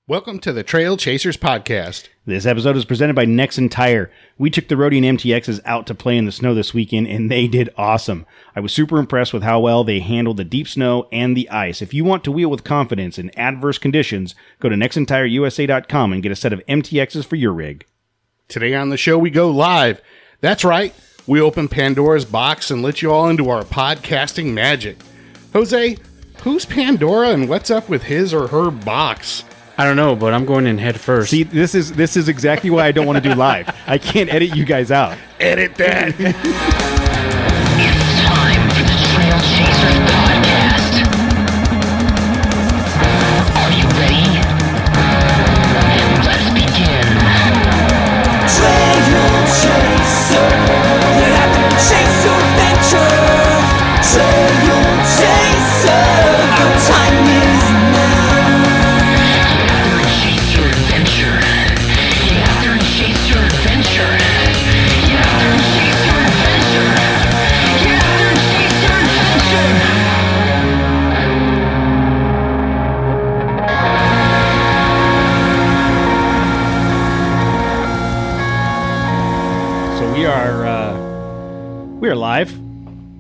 Welcome to the Trail Chasers Podcast. This episode is presented by Nexen Tire. We took the Rodian MTXs out to play in the snow this weekend, and they did awesome. I was super impressed with how well they handled the deep snow and the ice. If you want to wheel with confidence in adverse conditions, go to NexenTireUSA.com and get a set of MTXs for your rig. Today on the show, we go live. That's right. We open Pandora's box and let you all into our podcasting magic. Jose, who's Pandora and what's up with his or her box? I don't know, but I'm going in head first. See, this is exactly why I don't want to do live. I can't edit you guys out. Edit that. It's time for the Trail Chasers Podcast. Are you ready? Let's begin. Trail Chaser, get out there and chase your adventure. Trail Chaser, our time is now. Chase your adventure. Get out there and chase your adventure. Get out there and chase your adventure. Get out there and chase your So we are live.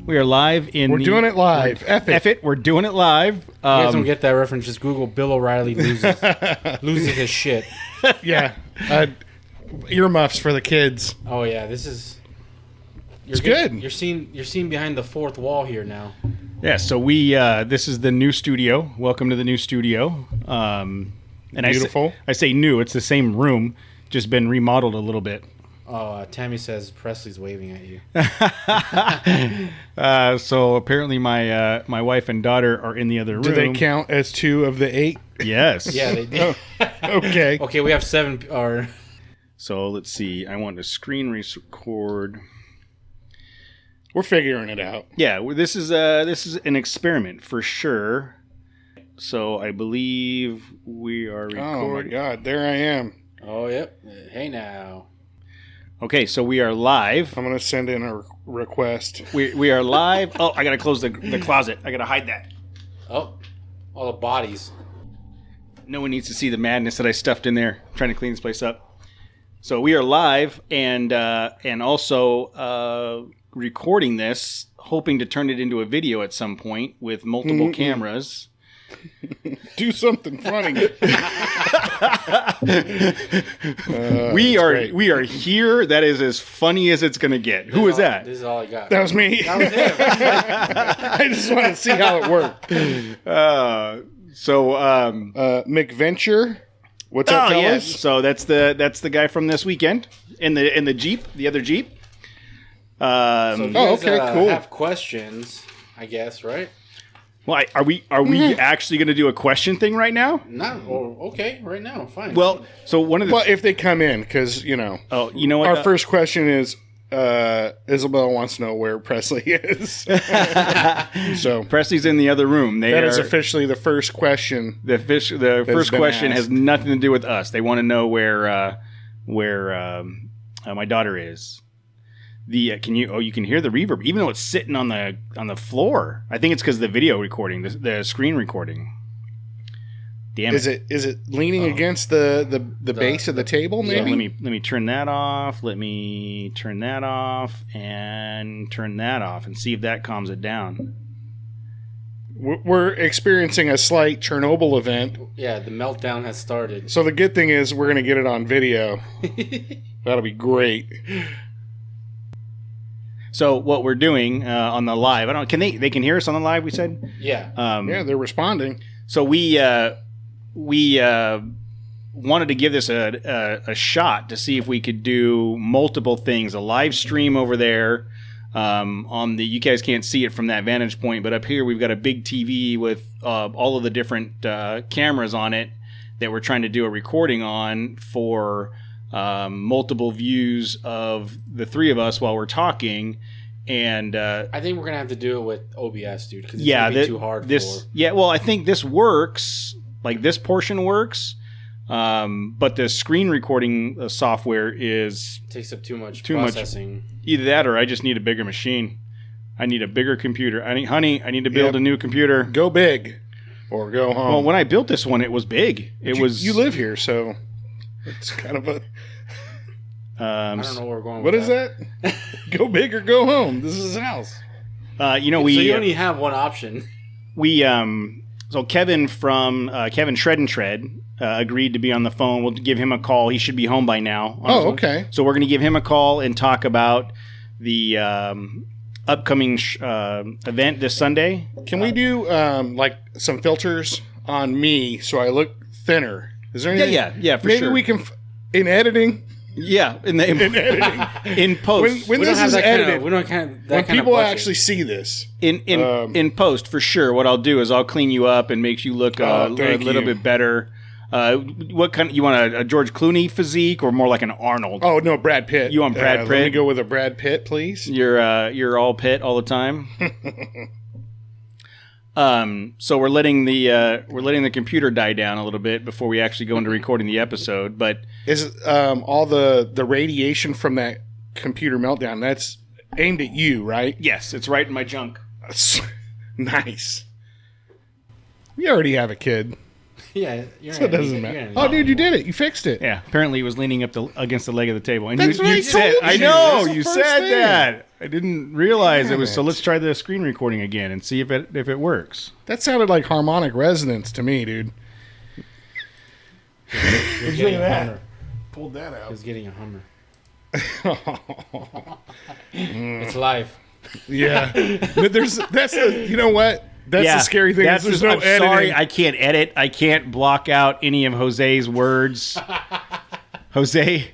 We are live in. We're doing it live. F it. We're doing it live. If you guys don't get that reference, just Google Bill O'Reilly loses his shit. Yeah. Earmuffs for the kids. Oh yeah, this is. It's good. You're seeing behind the fourth wall here now. Yeah. So we. This is the new studio. Welcome to the new studio. And Beautiful. I say new. It's the same room, just been remodeled a little bit. Oh, Tammy says Presley's waving at you. So apparently my wife and daughter are in the other room. Do they count as 2 of the 8? Yes. Yeah, they do. Okay. Okay, we have 7. Or So let's see. I want to screen record. We're figuring it out. Yeah, this is an experiment for sure. So I believe we are recording. Oh my God, there I am. oh yep. Hey now. Okay, so we are live. I'm going to send in a request. We are live. Oh, I gotta close the closet. I gotta hide that. Oh, all the bodies. No one needs to see the madness that I stuffed in there trying to clean this place up. So we are live and also recording this, hoping to turn it into a video at some point with multiple cameras. Do something funny. We are here. That is as funny as it's gonna get. Who is that? This is all I got. That was me. That was him. I just wanted to see how it worked. McVenture, what's up, fellas? Yeah. So that's the guy from this weekend in the Jeep, the other Jeep. So if you guys, okay, cool. have questions, I guess, right? Well, are we actually going to do a question thing right now? No. Or okay, right now, fine. Well, so one of the Well, if they come in, because, oh, you know what? our first question is, Isabel wants to know where Presley is. So Presley's in the other room. that is officially the first question. the first been question asked. has nothing to do with us. They want to know where my daughter is. You can hear the reverb even though it's sitting on the floor. I think it's because the video recording, the screen recording. Damn it. Is it leaning against the base of the table? So Maybe. let me turn that off. Let me turn that off and turn that off and see if that calms it down. We're experiencing a slight Chernobyl event. yeah, the meltdown has started. So the good thing is we're going to get it on video. That'll be great. So what we're doing on the live, they can hear us on the live, we said? Yeah. Yeah, they're responding. So we wanted to give this a shot to see if we could do multiple things. A live stream over there you guys can't see it from that vantage point, but up here we've got a big TV with all of the different cameras on it that we're trying to do a recording on for multiple views of the three of us while we're talking. And I think we're gonna have to do it with OBS, dude, because it's gonna be too hard. Well, I think this works. Like this portion works, but the screen recording software takes up too much Too much. processing. Either that, or I just need a bigger machine. I need a bigger computer. I need to build a new computer. Go big or go home. Well, when I built this one, it was big. It was. You live here, so it's kind of a. I don't know where we're going. What with is that? Go big or go home. This is his house. You know, So we you only have one option. So Kevin from Kevin Shred and Shred agreed to be on the phone. We'll give him a call. He should be home by now. Oh, okay. So we're going to give him a call and talk about the upcoming event this Sunday. Can we do like some filters on me so I look thinner? Is there anything? Yeah, for maybe sure. we can in editing. Yeah, in editing. in post. When We this don't have is that kind edited, of. We don't kind of. That when kind people of budget. actually see this, in post for sure. What I'll do is I'll clean you up and make you look a thank little you. bit better. What kind? You want a George Clooney physique or more like an Arnold? oh no, Brad Pitt. You want Brad Let me Pitt? go with a Brad Pitt, please. You're all Pitt all the time. So we're letting the computer die down a little bit before we actually go into recording the episode. But Is all the radiation from that computer meltdown? That's aimed at you, right? yes, it's right in my junk. Nice. We already have a kid, Yeah, you're so it doesn't matter. Oh, dude, you did it. You fixed it. Yeah, apparently it was leaning up against the leg of the table. And That's what I said, told I you. know That's the you first said thing. that. I didn't realize it Damn was. So it. let's try the screen recording again and see if it works. That sounded like harmonic resonance to me, dude. He's getting a Hummer. Pulled that out. He's getting a Hummer. It's live. Yeah. But that's the, you know what? That's the scary thing. Is there's no I'm editing. sorry, I can't edit. I can't block out any of Jose's words. Jose,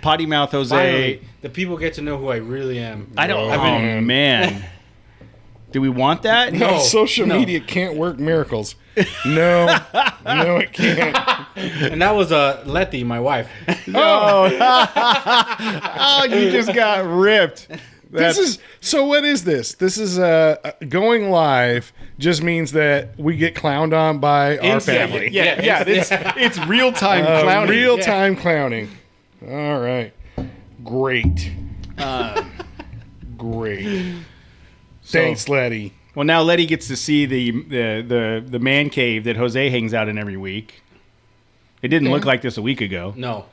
potty mouth Jose. Finally, the people get to know who I really am. I don't. Oh, Oh man. Do we want that? No, No, social no. media can't work miracles. No, no, it can't. And that was Letty, my wife. Oh, you just got ripped. This is so. What is this? This is going live. Just means that we get clowned on by our family. Yeah. It's real time clowning. Real time clowning. All right. Great. Great. Thanks, Letty. Well, now Letty gets to see the man cave that Jose hangs out in every week. It didn't look like this a week ago. No.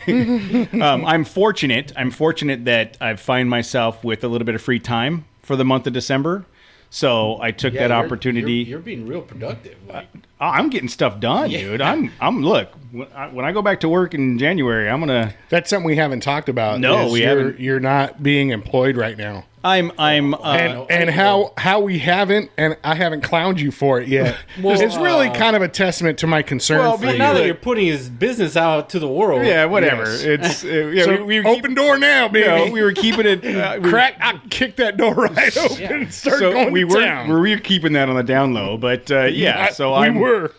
I'm fortunate. I'm fortunate that I find myself with a little bit of free time for the month of December. So I took that opportunity. You're being real productive. Like, I'm getting stuff done, dude. I'm look. When I go back to work in January, I'm gonna. That's something we haven't talked about. No, is we haven't. You're not being employed right now. I'm. And how we haven't, and I haven't clowned you for it yet. Well, it's really kind of a testament to my concern Well, for but you. now that look. you're putting his business out to the world. Yeah, whatever. Yes. It's yeah. So we were open door now, baby. we were keeping it. Crack! I kicked that door right open and started So going we to were town. keeping that on the down low, but yeah. So we were.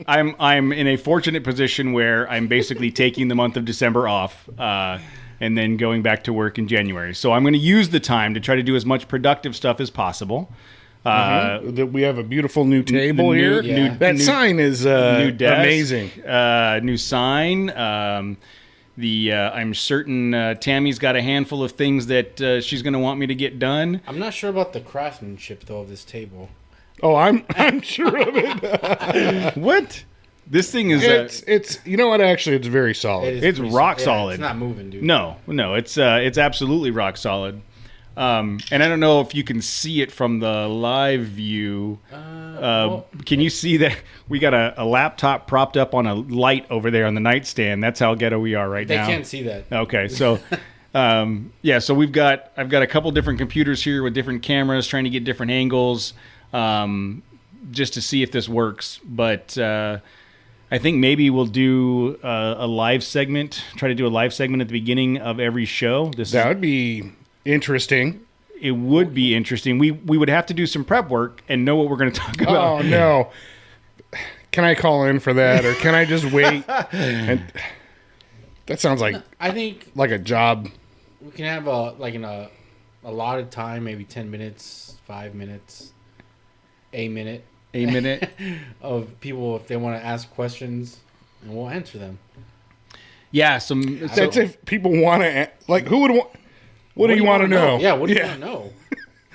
I'm in a fortunate position where I'm basically taking the month of December off, and then going back to work in January. So I'm going to use the time to try to do as much productive stuff as possible. That we have a beautiful new table new- here. yeah. That sign is New desk, amazing. New sign. I'm certain Tammy's got a handful of things that she's going to want me to get done. I'm not sure about the craftsmanship though of this table. Oh, I'm sure of it. What? This thing is It's you know what? Actually, it's very solid. It is It's pretty rock yeah, solid. It's not moving, dude. no, it's absolutely rock solid. And I don't know if you can see it from the live view. Can you see that we got a laptop propped up on a light over there on the nightstand? That's how ghetto we are right They now. can't see that. Okay, so so I've got a couple different computers here with different cameras, trying to get different angles, just to see if this works. But I think maybe we'll do a live segment. Try to do a live segment at the beginning of every show. That would be interesting. It would be interesting. We would have to do some prep work and know what we're going to talk about. Oh no! Can I call in for that, or can I just wait? And that sounds like I think a job. we can have a allotted time, maybe 10 minutes, 5 minutes, a minute A minute. of people if they want to ask questions, and we'll answer them. Yeah. That's if people want to. Like, who would want? What do you want to wanna know? Yeah, what do you want to know?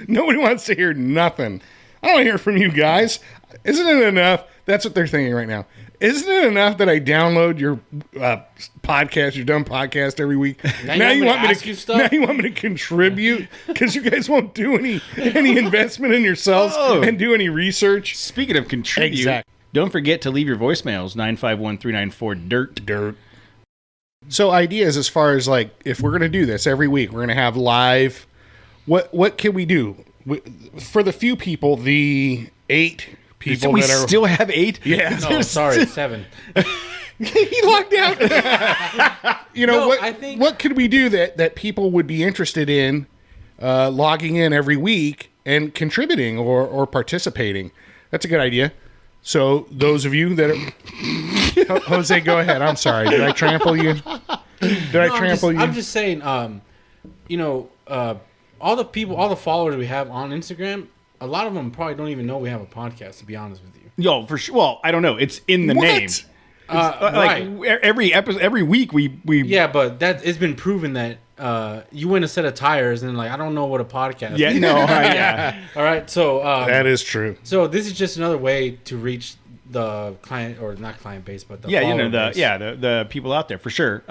Nobody wants to hear nothing. I don't want to hear from you guys. Isn't it enough? That's what they're thinking right now. Isn't it enough that I download your podcast, your dumb podcast every week? Now you want me to ask you stuff? Now you want me to contribute because you guys won't do any investment in yourselves and do any research. Speaking of contribute, Exactly. don't forget to leave your voicemails 951-394-DIRT. Dirt. So ideas as far as like if we're gonna do this every week, we're gonna have live. What can we do for the few people, the 8 people we that are still have 8? yeah. No, sorry, 7. He locked out. You know No, what? I think- what could we do that people would be interested in logging in every week and contributing or participating? That's a good idea. So those of you that are, Jose, go ahead. I'm sorry. Did I trample you? Did I trample you? I'm just saying, you know, all the followers we have on Instagram, a lot of them probably don't even know we have a podcast, to be honest with you. Yo, for sure. Well, I don't know. It's in the What? name. Right. Like every episode, every week we Yeah, but it's been proven that you win a set of tires and like, I don't know what a podcast yeah is. no yeah. All right, so that is true. so this is just another way to reach the client, or not client base, but the Yeah, you follower know base. the people out there for sure.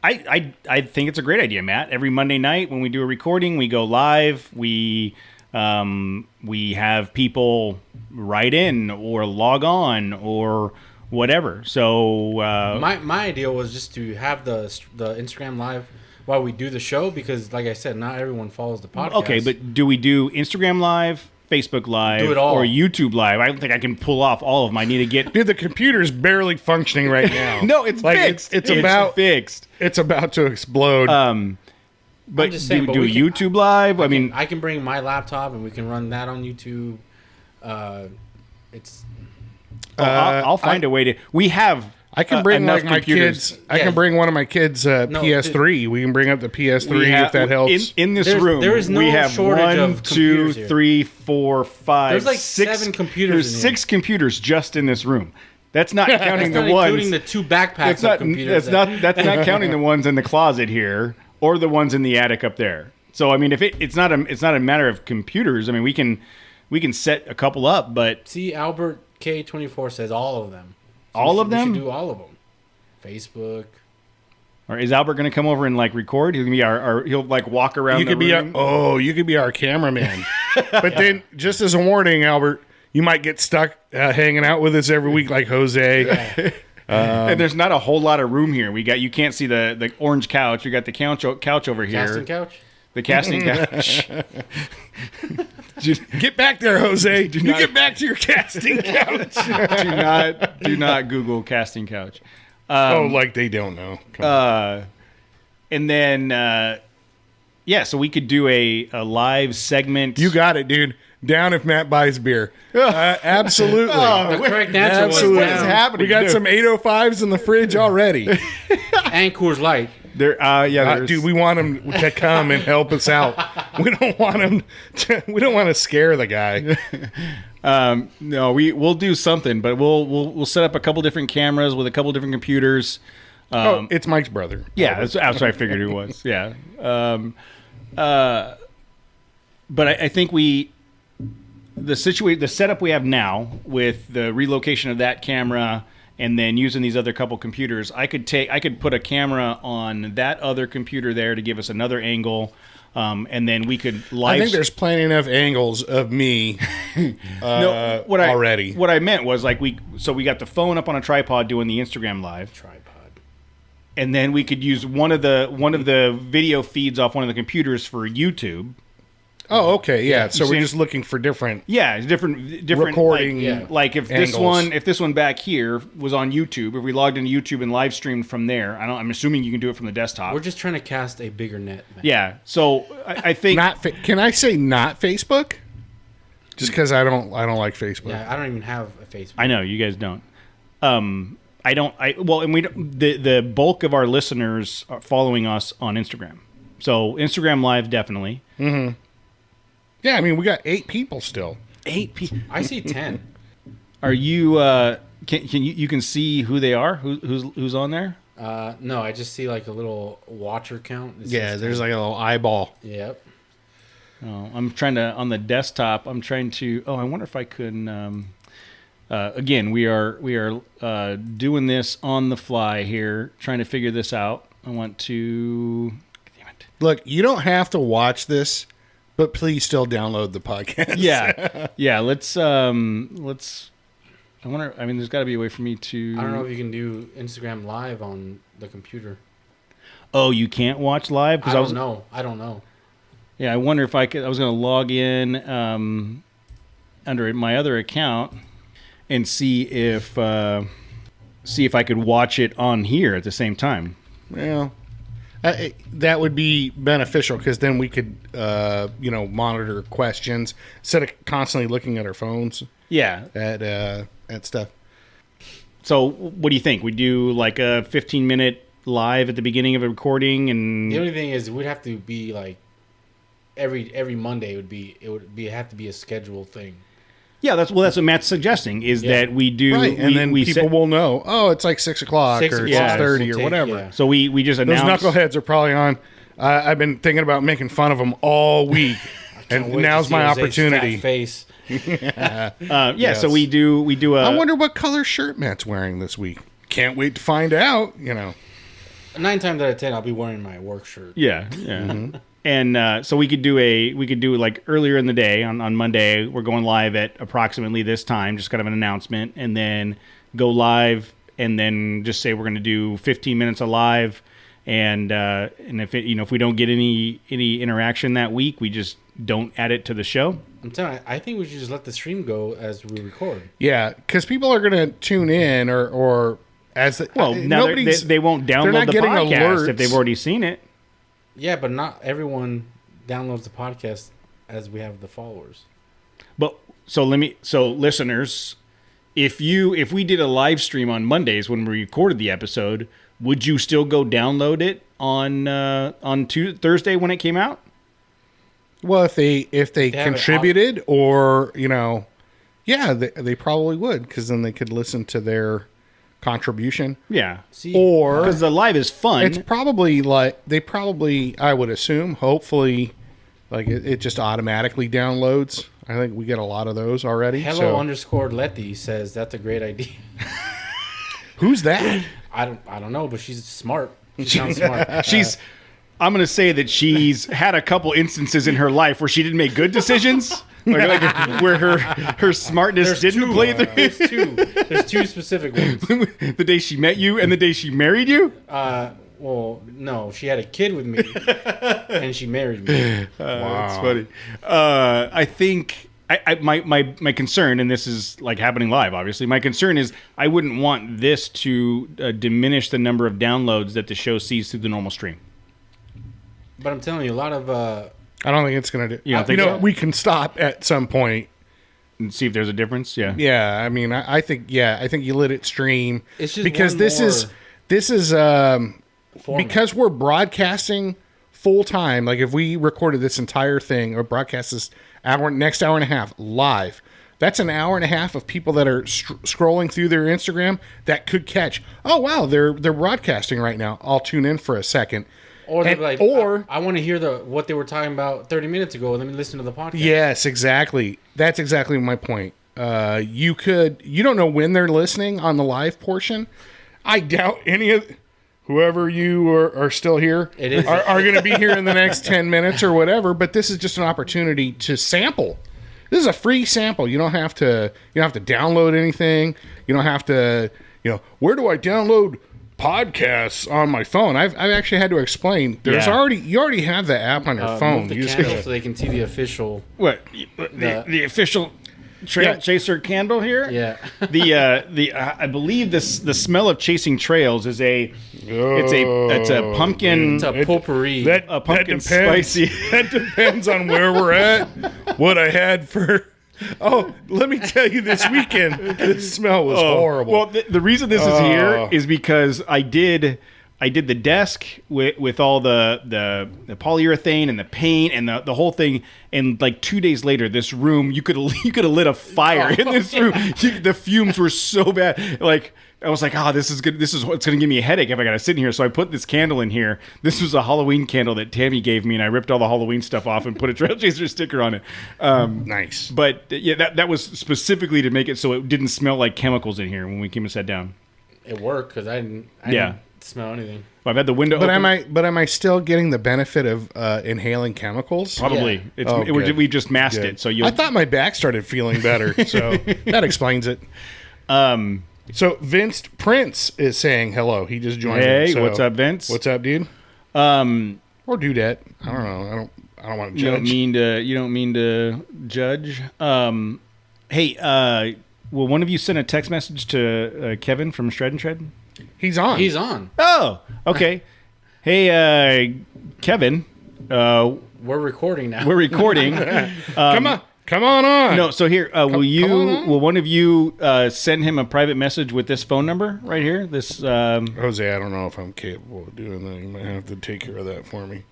I think it's a great idea, Matt. Every Monday night when we do a recording, we go live. We have people write in or log on or whatever. So My idea was just to have the Instagram live while we do the show, because like I said, not everyone follows the podcast. okay, but do we do Instagram Live, Facebook Live, Do it all. or YouTube Live? I don't think I can pull off all of them. I need to get. Dude, the computer's barely functioning right now. No, it's like fixed. It's about fixed. It's about to explode. But just saying, do but do we can- YouTube Live? I mean, I can bring my laptop and we can run that on YouTube. It's I'll find a way to. We have. I can bring enough like my computers. kids. I can bring one of my kids' No, PS3. We can bring up the PS3 We have- if that helps. In this There's- room, there is no we have shortage 1, of 2, computers here. 3, 4, 5. There's like 6 7 computers There's in here. 6 computers just in this room. That's not counting not the ones. including the 2 backpacks That's of not. computers. That's not counting the ones in the closet here or the ones in the attic up there. So I mean, if it's not a matter of computers. I mean, we can set a couple up, but See, Albert K24 says all of them. All of them? We should do all of them. Facebook. or is Albert going to come over and like record? He'll be our he'll like walk around. You the could be room. you could be our cameraman. But then, just as a warning, Albert, you might get stuck hanging out with us every week, like Jose. And there's not a whole lot of room here. You can't see the orange couch. We got the couch over here. Casting couch? The casting couch. Get back there, Jose. You not- get back to your casting couch. do not Google casting couch. Oh, like they don't know. Come on. And then so we could do a live segment. You got it, dude. Down if Matt buys beer. Absolutely. The correct answer was Absolutely. What is down. happening? We got some 805s in the fridge already. And Coors Light. There, there's- Dude, we want him to come and help us out. We don't want him we don't want to scare the guy. no, we'll do something, but we'll set up a couple different cameras with a couple different computers. Oh, it's Mike's brother. Yeah, that's what I figured it was. Yeah. But I think the setup we have now with the relocation of that camera and then using these other couple computers, I could put a camera on that other computer there to give us another angle, and then we could live. I think there's plenty enough angles of me already. What I meant was like we got the phone up on a tripod doing the Instagram live. Tripod. And then we could use one of the video feeds off one of the computers for YouTube. Oh, okay, yeah. So we're See- just looking for different. Yeah, different Recording, Like, yeah. like if angles. this one back here was on YouTube, if we logged into YouTube and live streamed from there, I'm assuming you can do it from the desktop. We're just trying to cast a bigger net, man. Yeah. So I think Can I say not Facebook? Just because I don't like Facebook. Yeah, I don't even have a Facebook. I know you guys don't. The bulk of our listeners are following us on Instagram. So Instagram Live definitely. Yeah, I mean we got 8 people still. 8 people. I see 10. Are you? Can you can see who they are? Who's on there? No, I just see like a little watcher count. It Yeah, says there's 10. like a little eyeball. Yep. Oh, I'm trying to on the desktop. I'm trying to. Oh, I wonder if I can. again, we are doing this on the fly here, trying to figure this out. I want to. Damn it. Look, you don't have to watch this, but please still download the podcast. Yeah. Let's. I wonder. I mean, there's got to be a way for me to. I don't know if you can do Instagram Live on the computer. Oh, you can't watch live I don't know. Yeah, I wonder if I could. I was going to log in under my other account and see if I could watch it on here at the same time. Well, that would be beneficial because then we could, monitor questions instead of constantly looking at our phones. Yeah. At stuff. So, what do you think? We do like a 15-minute live at the beginning of a recording, and The only thing is, we'd have to be like every Monday would have to be a scheduled thing. yeah, that's what Matt's suggesting is that we do, Right, and then we people will know, oh, it's like 6 o'clock 6 or o'clock, 6:30 we'll or take- whatever. yeah. So we just Those announced. knuckleheads are probably on. I've been thinking about making fun of them all week, Can't and wait to now's see my Jose's opportunity. fat face. Yeah, so we do a. I wonder what color shirt Matt's wearing this week. Can't wait to find out. 9 times out of 10, I'll be wearing my work shirt. Yeah. And so we could do like earlier in the day on Monday. We're going live at approximately this time, just kind of an announcement, and then go live, and then just say we're going to do 15 minutes of live, and if we don't get any interaction that week, we just don't add it to the show. I'm telling you, I think we should just let the stream go as we record. Yeah, because people are going to tune in or as the, Well, now they won't download not the getting podcast alerts. if they've already seen it. Yeah, but not everyone downloads the podcast as we have the followers. But so listeners, if we did a live stream on Mondays when we recorded the episode, would you still go download it on Thursday when it came out? Well, if they have it contributed or they probably would because then they could listen to their contribution. Yeah. See, Or Because the live is fun. it's probably I would assume, hopefully, like it just automatically downloads. I think we get a lot of those already. Hello_Letty says that's a great idea. Who's that? I don't know, but she's smart. She sounds smart. I'm going to say that she's had a couple instances in her life where she didn't make good decisions. like where her smartness didn't play through. There's two specific ones. The day she met you and the day she married you? Well, no, she had a kid with me, and she married me. That's funny. I think my concern, and this is like happening live, obviously, my concern is I wouldn't want this to diminish the number of downloads that the show sees through the normal stream. But I'm telling you, a lot of I don't think it's going to do. You don't think so? We can stop at some point. And see if there's a difference. Yeah. Yeah, I mean, I think you let it stream. It's just because one this is format. because we're broadcasting full time. Like if we recorded this entire thing or broadcast this next hour and a half live, that's an hour and a half of people that are scrolling through their Instagram that could catch. Oh wow, they're broadcasting right now. I'll tune in for a second. Or they're like, I want to hear what they were talking about 30 minutes ago. Let me listen to the podcast. Yes, exactly. That's exactly my point. You don't know when they're listening on the live portion. I doubt any of whoever you are still here are going to be here in the next 10 minutes or whatever. But this is just an opportunity to sample. This is a free sample. You don't have to download anything. You don't have to, where do I download podcasts on my phone? I've actually had to explain. You already have the app on your phone. Move the You just candle so they can see the official. What the official trail chaser candle here? Yeah. I believe the smell of chasing trails is it's a pumpkin. It's a potpourri. A pumpkin spicy. That depends on where we're at. What I had for. Oh, let me tell you, this weekend, the smell was horrible. Well, the reason this is here is because I did the desk with all the polyurethane and the paint and the whole thing, and like 2 days later, this room you could have lit a fire in this room. The fumes were so bad. Like I was like, this is good. This is what's going to give me a headache if I got to sit in here. So I put this candle in here. This was a Halloween candle that Tammy gave me, and I ripped all the Halloween stuff off and put a Trail Chaser sticker on it. Nice. But yeah, that was specifically to make it so it didn't smell like chemicals in here when we came and sat down. It worked because I didn't smell anything. I've had the window But open. am I still getting the benefit of inhaling chemicals? Probably. Yeah. Good. We just masked Good. it. So you. I thought my back started feeling better, so that explains it. So Vince Prince is saying hello. He just joined. Hey, me, so what's up, Vince? What's up, dude? Um, Or dudette? I don't know. I don't want to you judge. don't mean to judge. Hey, will one of you send a text message to Kevin from Shred and Shred? He's on. He's on. Oh, okay. Hey, Kevin. We're recording now. We're recording. Come on. No, so here, come on. will one of you send him a private message with this phone number right here? This Jose, I don't know if I'm capable of doing that. You might have to take care of that for me.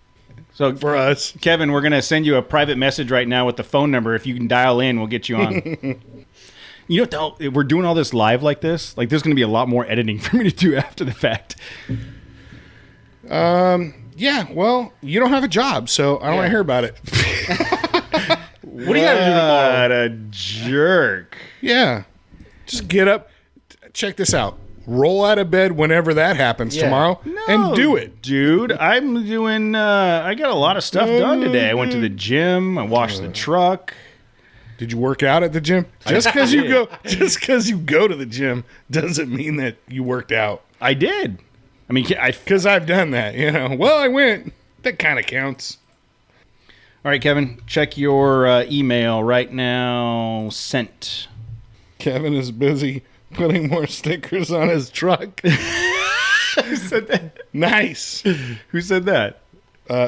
So For us. Kevin, we're gonna send you a private message right now with the phone number. If you can dial in, we'll get you on. You know, we're doing all this live like this. Like, there's gonna be a lot more editing for me to do after the fact. Yeah, well, you don't have a job, so I don't want to hear about it. What do you gotta do tomorrow? What a jerk. Yeah. Just get up. Check this out. Roll out of bed whenever that happens tomorrow and do it. Dude. I'm doing, I got a lot of stuff done today. I went to the gym. I washed the truck. Did you work out at the gym? Just because you go to the gym doesn't mean that you worked out. I did. I mean, Because I've done that, Well, I went. That kind of counts. all right, Kevin, check your email right now. Sent. Kevin is busy putting more stickers on his truck. Who said that? Nice. Who said that?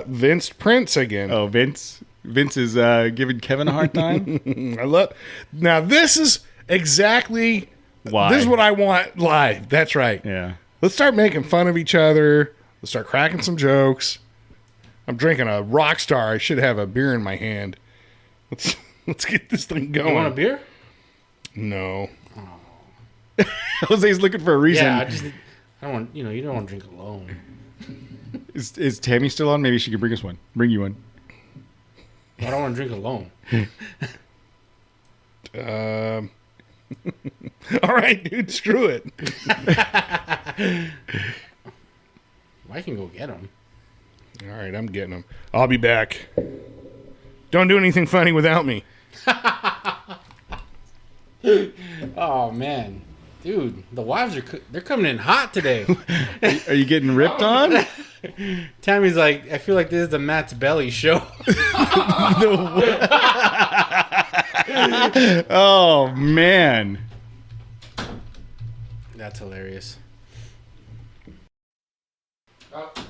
Vince Prince again. Oh, Vince. Vince is giving Kevin a hard time. I love. Now this is exactly Why? This is what I want live. That's right. Yeah. Let's start making fun of each other. Let's start cracking some jokes. I'm drinking a Rockstar. I should have a beer in my hand. Let's get this thing going. You want a beer? No. Jose's looking for a reason. Yeah, I don't want. You don't want to drink alone. Is Tammy still on? Maybe she can bring us one. Bring you one. I don't want to drink alone. All right, dude. Screw it. I can go get them. All right, I'm getting them. I'll be back. Don't do anything funny without me. Oh man, dude, the wives they're coming in hot today. Are you getting ripped on? Tammy's like, I feel like this is the Matt's Belly show. Oh man. That's hilarious.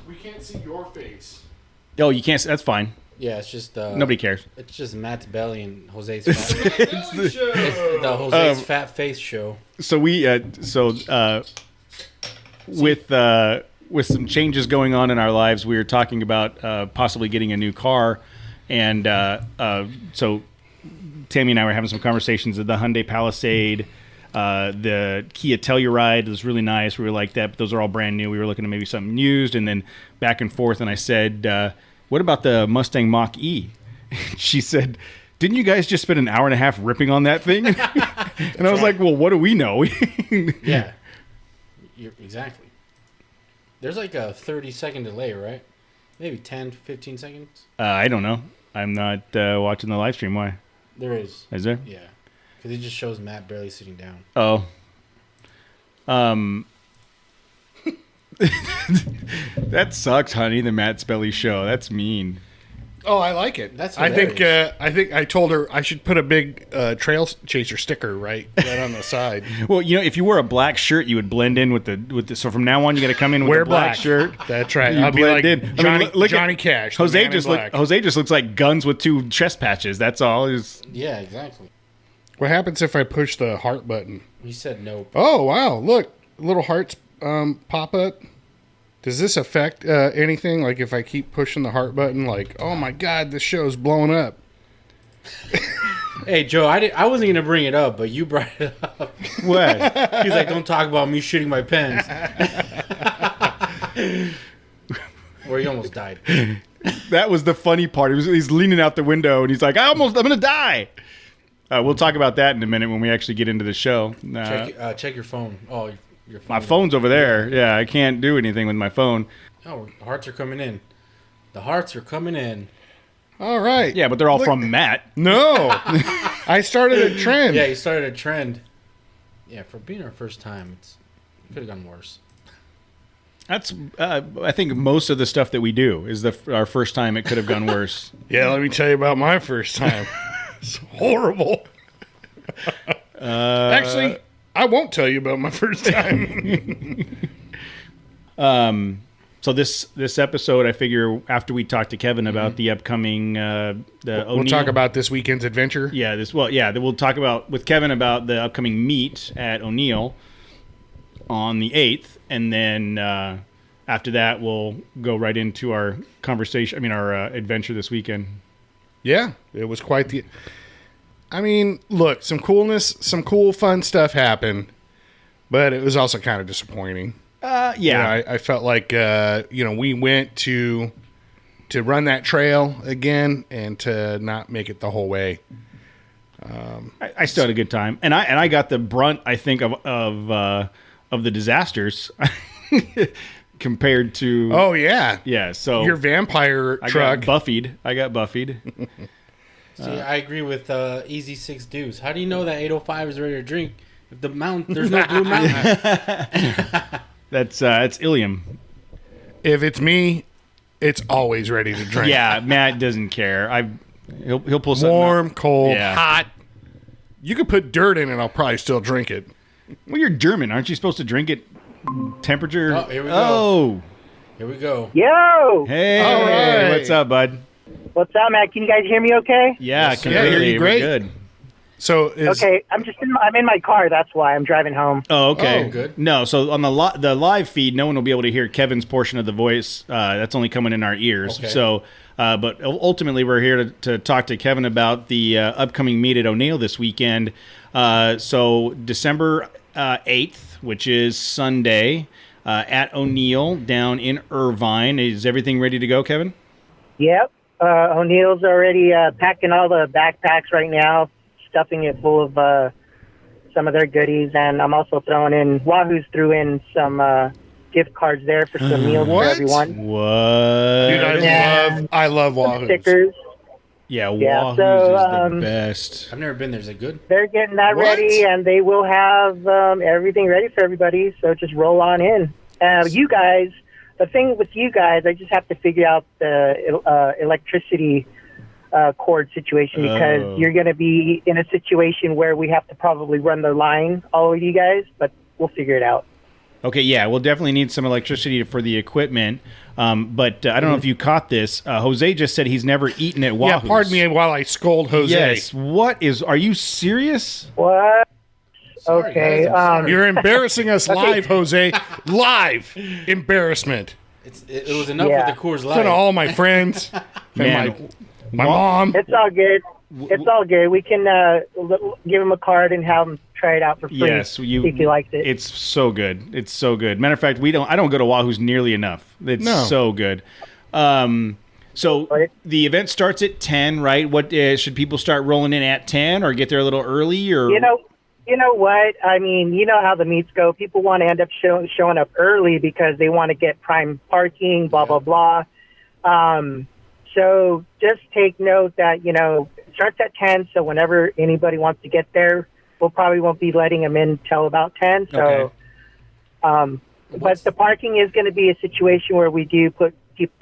We can't see your face. Oh, you can't. That's fine. Yeah, it's just Nobody cares. It's just Matt's belly and Jose's fat. It's the Jose's fat face show. So with some changes going on in our lives, we were talking about possibly getting a new car, and so Tammy and I were having some conversations of the Hyundai Palisade. The Kia Telluride was really nice. We were like that, but those are all brand new. We were looking at maybe something used, and then back and forth. And I said, "What about the Mustang Mach-E?" She said, "Didn't you guys just spend an hour and a half ripping on that thing?" And I was like, "Well, what do we know?" Yeah, exactly. There's like a 30-second delay, right? Maybe 10, 15 seconds. I don't know. I'm not watching the live stream. Why? There is. Is there? Yeah, because it just shows Matt barely sitting down. Oh. That sucks, honey. The Matt Spelly show. That's mean. Oh, I like it. That's I think hilarious. I told her I should put a big Trail Chaser sticker right on the side. Well, if you wore a black shirt, you would blend in with the. So from now on, you got to come in with Wear a black black shirt. That's right. You I'll be blend like in. Johnny, look Johnny at Cash. the Jose man in just black. Jose just looks like guns with two chest patches. That's all. Yeah, exactly. What happens if I push the heart button? He said nope. Oh wow! Look, little hearts pop up. Does this affect anything? Like if I keep pushing the heart button, like, oh my god, this show's blowing up. Hey, Joe, I wasn't gonna bring it up, but you brought it up. What? He's like, "Don't talk about me shooting my pens." Where he almost died. That was the funny part. He's leaning out the window and he's like, I'm gonna die. We'll talk about that in a minute when we actually get into the show. Check your phone. Oh, your phone. My phone's over there. Yeah, I can't do anything with my phone. Oh, the hearts are coming in. The hearts are coming in. All right. Yeah, but they're all from Matt. No. I started a trend. Yeah, you started a trend. Yeah, for being our first time, it could have gone worse. That's I think most of the stuff that we do is our first time. It could have gone worse. Yeah, let me tell you about my first time. It's horrible. Actually, I won't tell you about my first time. So this episode, I figure after we talk to Kevin about the upcoming We'll talk about this weekend's adventure. Yeah, we'll talk about with Kevin about the upcoming meet at O'Neill on the 8th, and then after that we'll go right into our conversation. I mean, our adventure this weekend. Yeah, it was quite the. I mean, look, some cool, fun stuff happened, but it was also kind of disappointing. Yeah, You know, I felt like we went to run that trail again and to not make it the whole way. I still had a good time, and I got the brunt, I think, of the disasters compared to. Oh yeah, yeah. So your vampire truck. I got buffied. See, I agree with Easy Six Deuce. How do you know that 805 is ready to drink if there's no Blue Mountain? That's Ilium. If it's me, it's always ready to drink. Yeah, Matt doesn't care. He'll pull something Warm, out. cold, Yeah. hot. You could put dirt in it, I'll probably still drink it. Well, you're German, aren't you supposed to drink it temperature? Oh, here we go. Oh, Here we go. Yo! hey, All right. what's up, bud? What's up, Matt? Can you guys hear me okay? Yeah, Yes, sir. completely. Yeah, you're We're great. good. So Okay, I'm in my car. That's why I'm driving home. Oh, okay. Oh, good. No, so on the live feed, no one will be able to hear Kevin's portion of the voice. That's only coming in our ears. Okay. So, but ultimately, we're here to talk to Kevin about the upcoming meet at O'Neill this weekend. So December 8th, which is Sunday, at O'Neill down in Irvine. Is everything ready to go, Kevin? Yep. O'Neill's already packing all the backpacks right now, stuffing it full of some of their goodies, and I'm also throwing in, Wahoo's threw in some gift cards there for some meals for What? everyone. What? dude, Yeah. I love Wahoo. Stickers. Yeah, Yeah, Wahoo's so, is the best. I've never been there. Is it good? They're getting that What? ready, and they will have everything ready for everybody, so just roll on in. You guys, the thing with you guys, I just have to figure out the electricity cord situation, because Oh. you're going to be in a situation where we have to probably run the line, all of you guys, but we'll figure it out. Okay, yeah, we'll definitely need some electricity for the equipment. But I don't know if you caught this. Jose just said he's never eaten at Yeah, Wahoo's. pardon me while I scold Jose. Yes. Are you serious? What? Sorry, Okay. guys, I'm sorry. You're embarrassing us live, Jose. Live embarrassment. It was enough Yeah. with the Coors In front of Light. all my friends and Man. my mom. It's all good. It's all good. We can give him a card and have him try it out for free. Yes, see if he likes it. It's so good. It's so good. Matter of fact, I don't go to Wahoo's nearly enough. It's No. so good. So Right. the event starts at 10, right? What should people start rolling in at 10 or get there a little early, or You know what? I mean, you know how the meets go. People want to end up showing up early because they want to get prime parking, blah, blah, blah. So just take note that, it starts at 10, so whenever anybody wants to get there, we'll probably won't be letting them in till about 10. So, but the parking is going to be a situation where we do put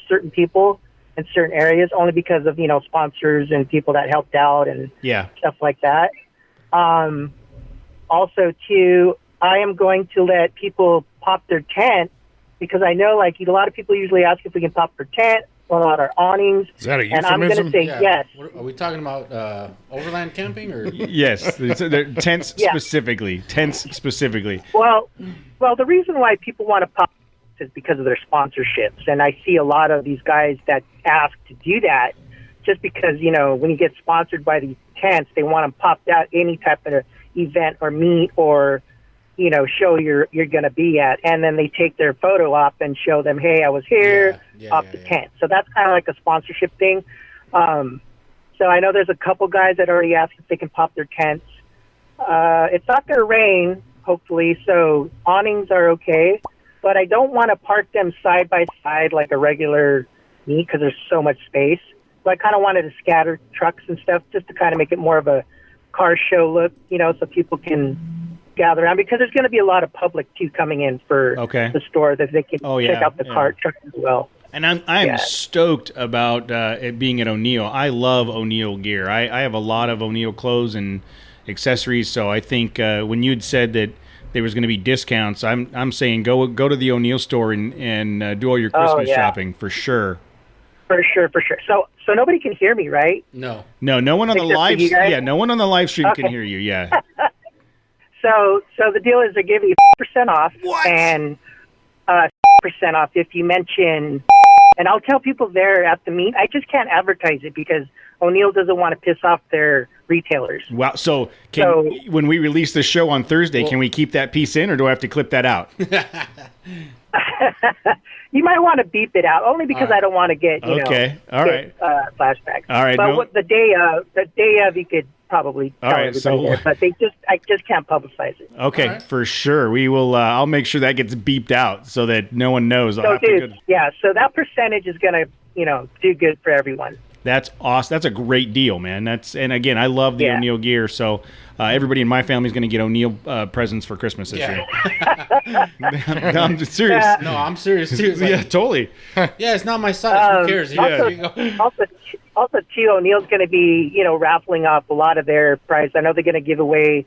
certain people in certain areas only because of, sponsors and people that helped out and yeah. stuff like that. Also, too, I am going to let people pop their tent because I know, like, a lot of people usually ask if we can pop their tent on our awnings. Is that a And I'm going to euphemism? say yes. Are we talking about overland camping or? Yes, they're tents Yeah. specifically. Tents specifically. Well, the reason why people want to pop is because of their sponsorships. And I see a lot of these guys that ask to do that. just because, you know, when you get sponsored by these tents, they want them popped out any type of event or meet or, you know, show you're going to be at. And then they take their photo up and show them, hey, I was here, off the tent. So that's kind of like a sponsorship thing. So I know there's a couple guys that already asked if they can pop their tents. It's not going to rain, hopefully, so awnings are okay. But I don't want to park them side by side like a regular meet because there's so much space. So I kind of wanted to scatter trucks and stuff just to kind of make it more of a car show look, you know, so people can gather around. Because there's going to be a lot of public, too, coming in for the store that they can check out the car trucks as well. And I'm stoked about it being at O'Neill. I love O'Neill gear. I have a lot of O'Neill clothes and accessories, so I think when you'd said that there was going to be discounts, I'm saying go to the O'Neill store and do all your Christmas shopping for sure. For sure. So nobody can hear me, right? No, no one on the live. Yeah, no one on the live stream can hear you. Yeah. So the deal is they're giving you 5% off and 5% off if you mention. And I'll tell people there at the meet. I just can't advertise it because O'Neill doesn't want to piss off their retailers. Wow. So when we release the show on Thursday, can we keep that piece in, or do I have to clip that out? You might want to beep it out, only because I don't want to get flashbacks. All right. But the day of, you could probably tell everybody there, but I just can't publicize it. Okay, for sure. We will. I'll make sure that gets beeped out so that no one knows. So that percentage is going to do good for everyone. That's awesome. That's a great deal, man. And again, I love the O'Neill gear. So everybody in my family is going to get O'Neill presents for Christmas this year. I'm just serious. No, I'm serious too. Yeah, totally. Yeah, it's not my size. Who cares? Also, too, O'Neill's going to be, raffling off a lot of their prize. I know they're going to give away,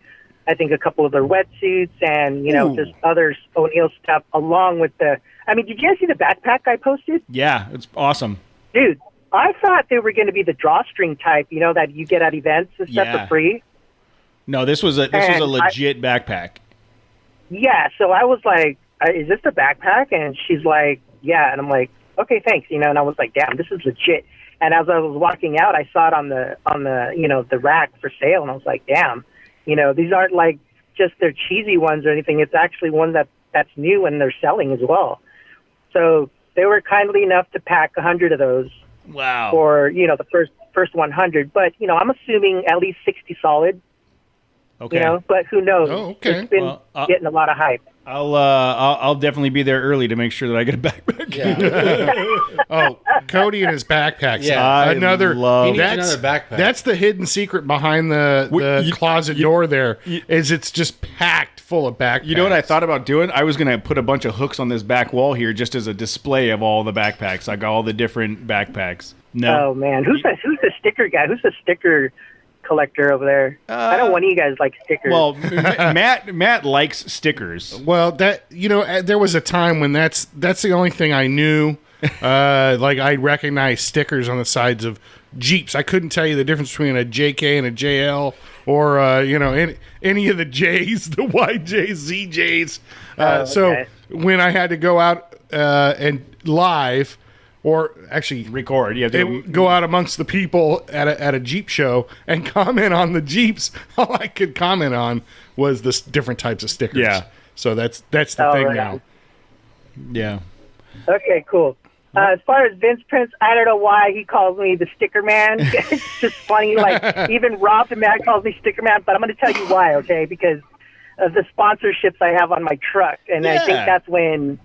I think, a couple of their wetsuits and, just other O'Neill stuff along with the. I mean, did you guys see the backpack I posted? Yeah, it's awesome, dude. I thought they were going to be the drawstring type, that you get at events and stuff for free. No, this was a legit backpack. Yeah, so I was like, "Is this the backpack?" And she's like, "Yeah," and I'm like, "Okay, thanks." And I was like, "Damn, this is legit." And as I was walking out, I saw it on the the rack for sale, and I was like, "Damn, these aren't like just their cheesy ones or anything. It's actually one that's new and they're selling as well." So they were kindly enough to pack 100 of those. Wow. For, the first 100. But, I'm assuming at least 60 solid. Okay. But who knows? Oh, okay. It's been getting a lot of hype. I'll definitely be there early to make sure that I get a backpack. Yeah. Oh, Cody and his backpacks. Yeah. Another backpack. That's the hidden secret behind the closet door there, is it's just packed full of backpacks. You know what I thought about doing? I was going to put a bunch of hooks on this back wall here just as a display of all the backpacks. I got all the different backpacks. No. Oh, man. Who's the sticker guy? Who's the sticker collector over there? I know one of you guys like stickers. Well, Matt likes stickers. Well, there was a time when that's the only thing I knew. Like I recognized stickers on the sides of Jeeps. I couldn't tell you the difference between a JK and a JL, or any of the J's, the YJs, ZJs. So when I had to go out and live, or actually record, go out amongst the people at a Jeep show and comment on the Jeeps, all I could comment on was the different types of stickers. Yeah. So that's the thing now. Yeah. Okay, cool. As far as Vince Prince, I don't know why he calls me the Sticker Man. It's just funny. Like, even Rob the Man calls me Sticker Man, but I'm going to tell you why, okay? Because of the sponsorships I have on my truck. And I think that's when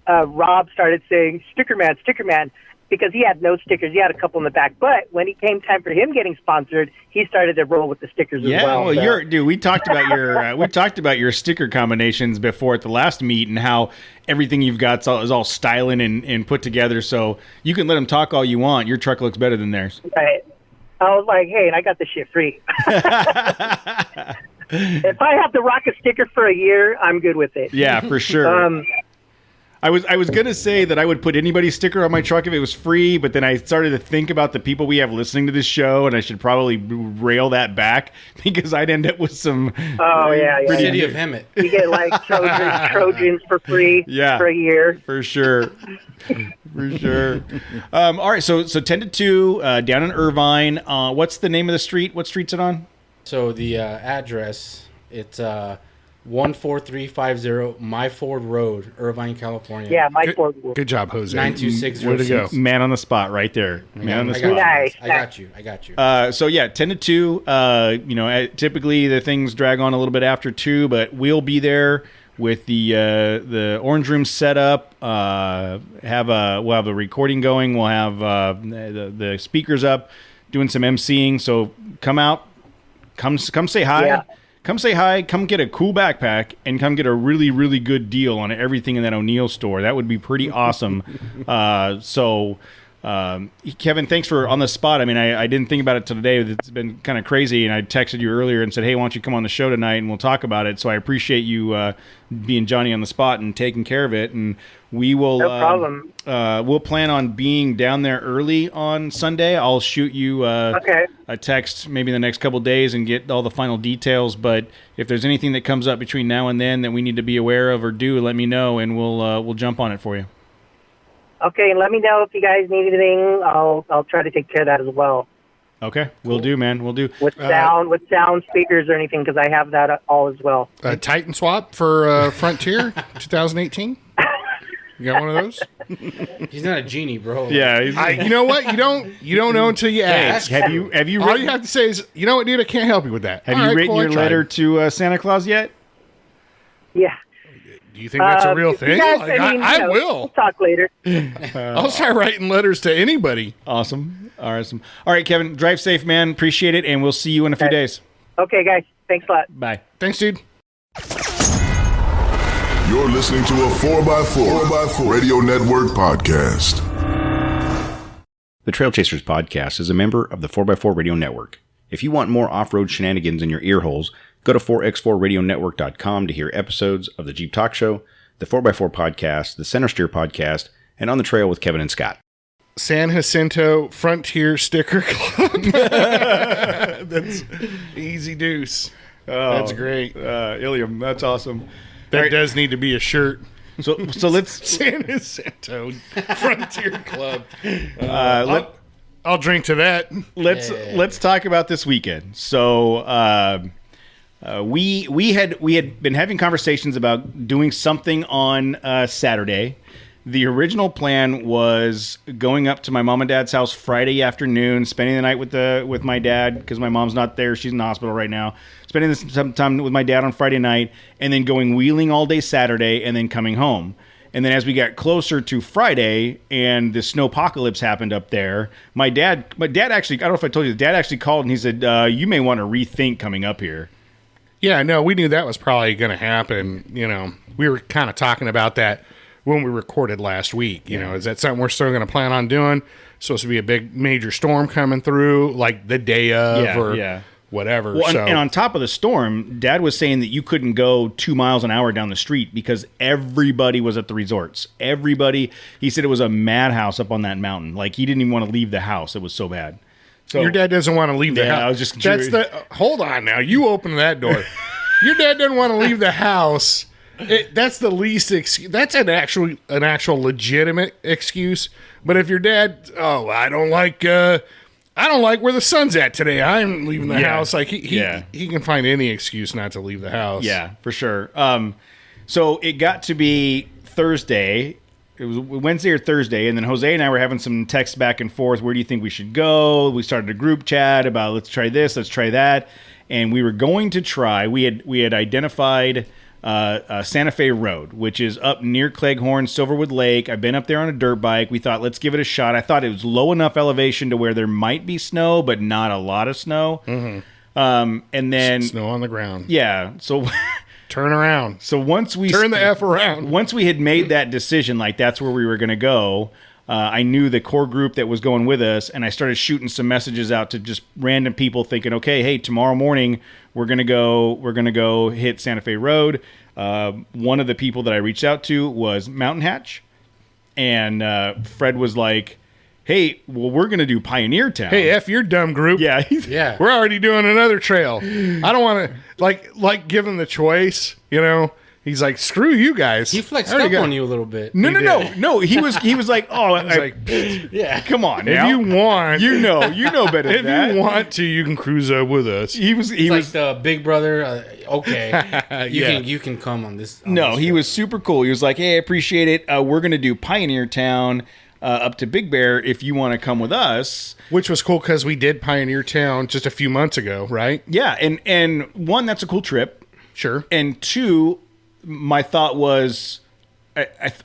Rob started saying Sticker Man, because he had no stickers. He had a couple in the back. But when it came time for him getting sponsored, he started to roll with the stickers as well. Yeah, well, we talked about your sticker combinations before at the last meet, and how everything you've got is all styling and put together. So you can let them talk all you want. Your truck looks better than theirs. Right. I was like, hey, and I got this shit free. If I have to rock a sticker for a year, I'm good with it. Yeah, for sure. I was gonna say that I would put anybody's sticker on my truck if it was free, but then I started to think about the people we have listening to this show, and I should probably rail that back because I'd end up with some. Oh yeah. City of Hemet. You get like Trojans for free for a year. For sure. For sure. All right, so 10 to 2 down in Irvine. What's the name of the street? What street's it on? So the address, it's 14350 My Ford Road, Irvine, California. Yeah, my Ford. Good job, Jose. 92606. Way to go. Man on the spot right there. Man on the I spot. got you. I got you. So yeah, 10 to 2. Typically the things drag on a little bit after 2, but we'll be there with the orange room set up. We'll have a recording going. We'll have the speakers up, doing some emceeing. So come out, come say hi. Yeah. Come say hi, come get a cool backpack, and come get a really, really good deal on everything in that O'Neill store. That would be pretty awesome. Kevin, thanks for on the spot. I mean, I didn't think about it till today. It's been kind of crazy, and I texted you earlier and said, hey, why don't you come on the show tonight, and we'll talk about it. So I appreciate you being Johnny on the spot and taking care of it. And we will No problem. We'll plan on being down there early on Sunday. I'll shoot you a text maybe in the next couple of days and get all the final details. But if there's anything that comes up between now and then that we need to be aware of or do, let me know, and we'll jump on it for you. Okay, and let me know if you guys need anything. I'll try to take care of that as well. Okay, we'll do, man. We'll do. With sound speakers or anything, because I have that all as well. Titan swap for Frontier 2018. You got one of those? He's not a genie, bro. Yeah. You know what? You don't know until you ask. Have you All written, you have to say is, you know what, dude? I can't help you with that. have All you right, written cool, I your tried. letter to Santa Claus yet? Yeah. Do you think that's a real thing? Yes, Like, I I we'll will. talk later. I'll start writing letters to anybody. Awesome. All right, Kevin. Drive safe, man. Appreciate it, and we'll see you in a few days. Okay, guys. Thanks a lot. Bye. Thanks, dude. You're listening to a 4x4 Radio Network podcast. The Trail Chasers podcast is a member of the 4x4 Radio Network. If you want more off-road shenanigans in your ear holes, go to 4x4radionetwork.com to hear episodes of the Jeep Talk Show, the 4x4 podcast, the Center Steer podcast, and On the Trail with Kevin and Scott. San Jacinto Frontier Sticker Club. That's easy deuce. That's great. Ilium, that's awesome. That does need to be a shirt. So let's San Jacinto Frontier Club. I'll drink to that. let's talk about this weekend. So we had been having conversations about doing something on Saturday. The original plan was going up to my mom and dad's house Friday afternoon, spending the night with my dad because my mom's not there; she's in the hospital right now. Spending some time with my dad on Friday night, and then going wheeling all day Saturday, and then coming home. And then as we got closer to Friday and the snowpocalypse happened up there, my dad actually, I don't know if I told you, Dad actually called and he said, you may want to rethink coming up here. Yeah, no, we knew that was probably going to happen. You know, we were kind of talking about that when we recorded last week. You know, is that something we're still going to plan on doing? Supposed to be a big major storm coming through, like the day of whatever. Well, so. and on top of the storm, Dad was saying that you couldn't go 2 miles an hour down the street because everybody was at the resorts. Everybody, he said it was a madhouse up on that mountain. Like he didn't even want to leave the house. It was so bad. So Your dad doesn't want to leave the house. I was just hold on now. You open that door. Your dad doesn't want to leave the house. That's the least excuse. That's an actual legitimate excuse. But if your dad, I don't like where the sun's at today. I'm leaving the house. Like he can find any excuse not to leave the house. Yeah, for sure. So it got to be Thursday. It was Wednesday or Thursday, and then Jose and I were having some texts back and forth. Where do you think we should go? We started a group chat about let's try this, let's try that, and we were going to try. We had identified Santa Fe Road, which is up near Cleghorn, Silverwood Lake. I've been up there on a dirt bike. We thought let's give it a shot. I thought it was low enough elevation to where there might be snow, but not a lot of snow. Mm-hmm. And then snow on the ground. Yeah, so. Turn around. So once we turn the F around. Once we had made that decision, like that's where we were going to go, I knew the core group that was going with us, and I started shooting some messages out to just random people, thinking, okay, hey, tomorrow morning we're gonna go hit Santa Fe Road. One of the people that I reached out to was Mountain Hatch, and Fred was like, hey, well, we're going to do Pioneer Town. Hey, F your dumb group. Yeah. Yeah. We're already doing another trail. I don't want to, like give him the choice, you know? He's like, screw you guys. He flexed I already up got- on you a little bit. No. He was like, oh, He's like, Yeah. come on if now. you want, you know better if than that. you want to, you can cruise up with us. He was Like the big brother. Okay. Yeah. You can come on this. no, he was super cool. He was like, hey, I appreciate it. We're going to do Pioneer Town up to Big Bear if you want to come with us. Which was cool because we did Pioneer Town just a few months ago, right? Yeah, and one, that's a cool trip. Sure. And two, my thought was,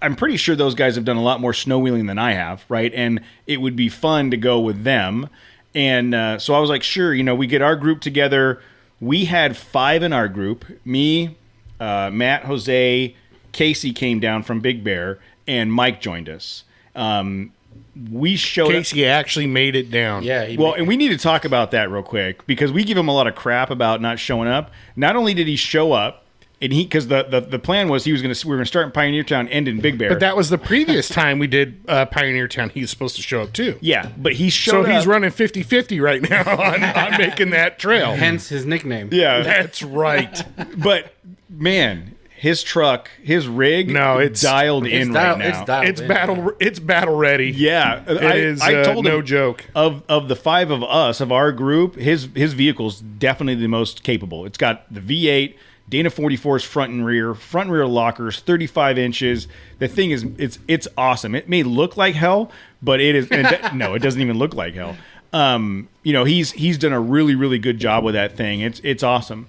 I'm pretty sure those guys have done a lot more snow wheeling than I have, right? And it would be fun to go with them. And so I was like, sure, we get our group together. We had 5 in our group. Me, Matt, Jose, Casey came down from Big Bear, and Mike joined us. We showed Casey actually made it down. Yeah. and we need to talk about that real quick because we give him a lot of crap about not showing up. Not only did he show up, and because the plan was we were going to start in Pioneer Town, end in Big Bear. But that was the previous time we did Pioneer Town. He was supposed to show up too. yeah, but he showed So up. he's running 50-50 right now on making that trail. Hence his nickname. Yeah, That's right. but man, his truck, his rig, No, it's- dialed in right now. It's dialed It's in. It's battle ready. Yeah, It is I told no him joke. of the 5 of us of our group, his vehicle's definitely the most capable. It's got the V8, Dana 44's front and rear lockers, 35 inches. The thing is, it's awesome. It may look like hell, but it is. No, it doesn't even look like hell. He's done a really, really good job with that thing. It's awesome.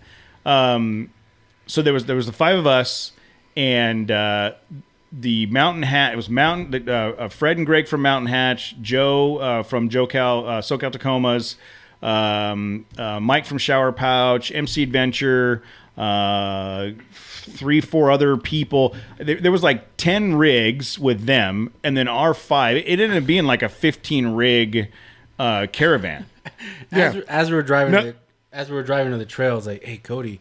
So there was the 5 of us, and the Mountain Hatch. It was Fred and Greg from Mountain Hatch, Joe from SoCal Tacomas, Mike from Shower Pouch, MC Adventure, 3-4 other people. There was like 10 rigs with them, and then our 5. It ended up being like a 15 rig caravan. As we were driving, No. as we were driving to the trail, I was like, "Hey, Cody,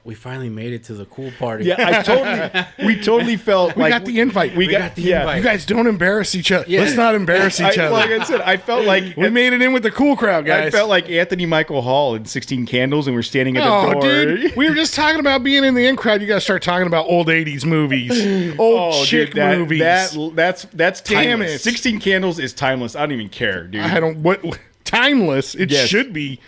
we finally made it to the cool party." Yeah, we totally felt We like got the invite. we got the invite. You guys don't embarrass each other. Yeah. Let's not embarrass each other. Like I said, I felt like We made it in with the cool crowd, guys. I felt like Anthony Michael Hall in 16 Candles, and we're standing at the Oh, door. dude, we were just talking about being in the in crowd. You got to start talking about old 80s movies, old chick dude, movies. That's Damn timeless. it. 16 Candles is timeless. I don't even care, dude. I don't timeless. It Yes. should be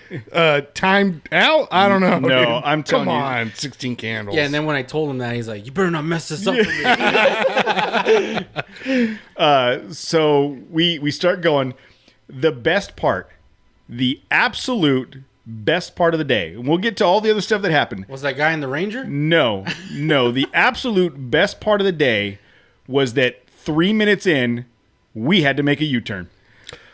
timed out. I don't know. No, dude. I'm telling Come you. on, 16 Candles. Yeah, and then when I told him that, he's like, "You better not mess this up for me." So we start going. The best part, the absolute best part of the day. And we'll get to all the other stuff that happened. Was that guy in the Ranger? No. The absolute best part of the day was that 3 minutes in, we had to make a U-turn.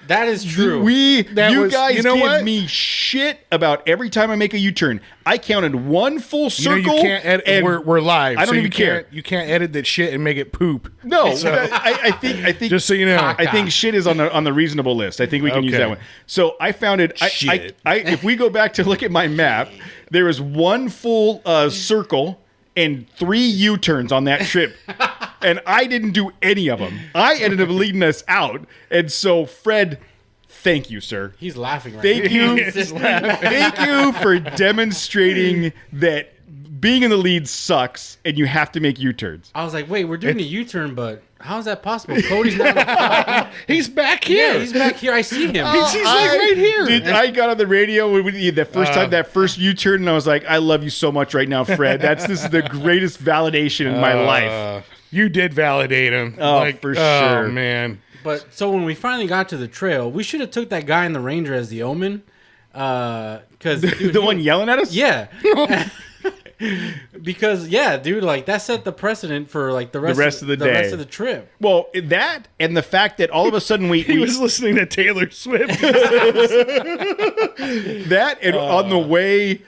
That is true. You was- guys you know give what? me shit about every time I make a U-turn. I counted one full You know, circle. you can't edit. and We're live. I don't so even you care. You can't edit that shit and make it poop. No, So- I think Just so you know. I think shit is on the reasonable list. I think we can use Okay. that one. So I found it. Shit. If we go back to look at my map, there is one full circle and 3 U-turns on that trip. And I didn't do any of them. I ended up leading us out. And so Fred, thank you, sir. He's laughing right Thank now. you. Thank you for demonstrating that being in the lead sucks and you have to make U-turns. I was like, "Wait, we're doing a U-turn, but how is that possible? Cody's not." In the front. He's back here. Yeah, he's back here. I see him. He's like right here. I got on the radio the first time, that first U-turn, and I was like, I love you so much right now, Fred. This is the greatest validation in my life. You did validate him. Oh, for sure. Oh, man. But so when we finally got to the trail, we should have took that guy in the Ranger as the omen, because The one yelling at us? yeah. Because dude, like that set the precedent for like the rest of the the day. rest of the trip. Well, that and the fact that all of a sudden He was listening to Taylor Swift. that and on the way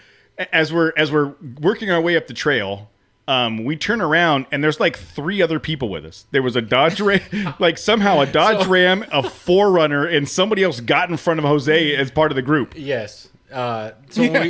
as we're working our way up the trail, we turn around and there's like 3 other people with us. There was a Dodge Ram, like somehow a Dodge Ram, a 4Runner, and somebody else got in front of Jose as part of the group. Yes. So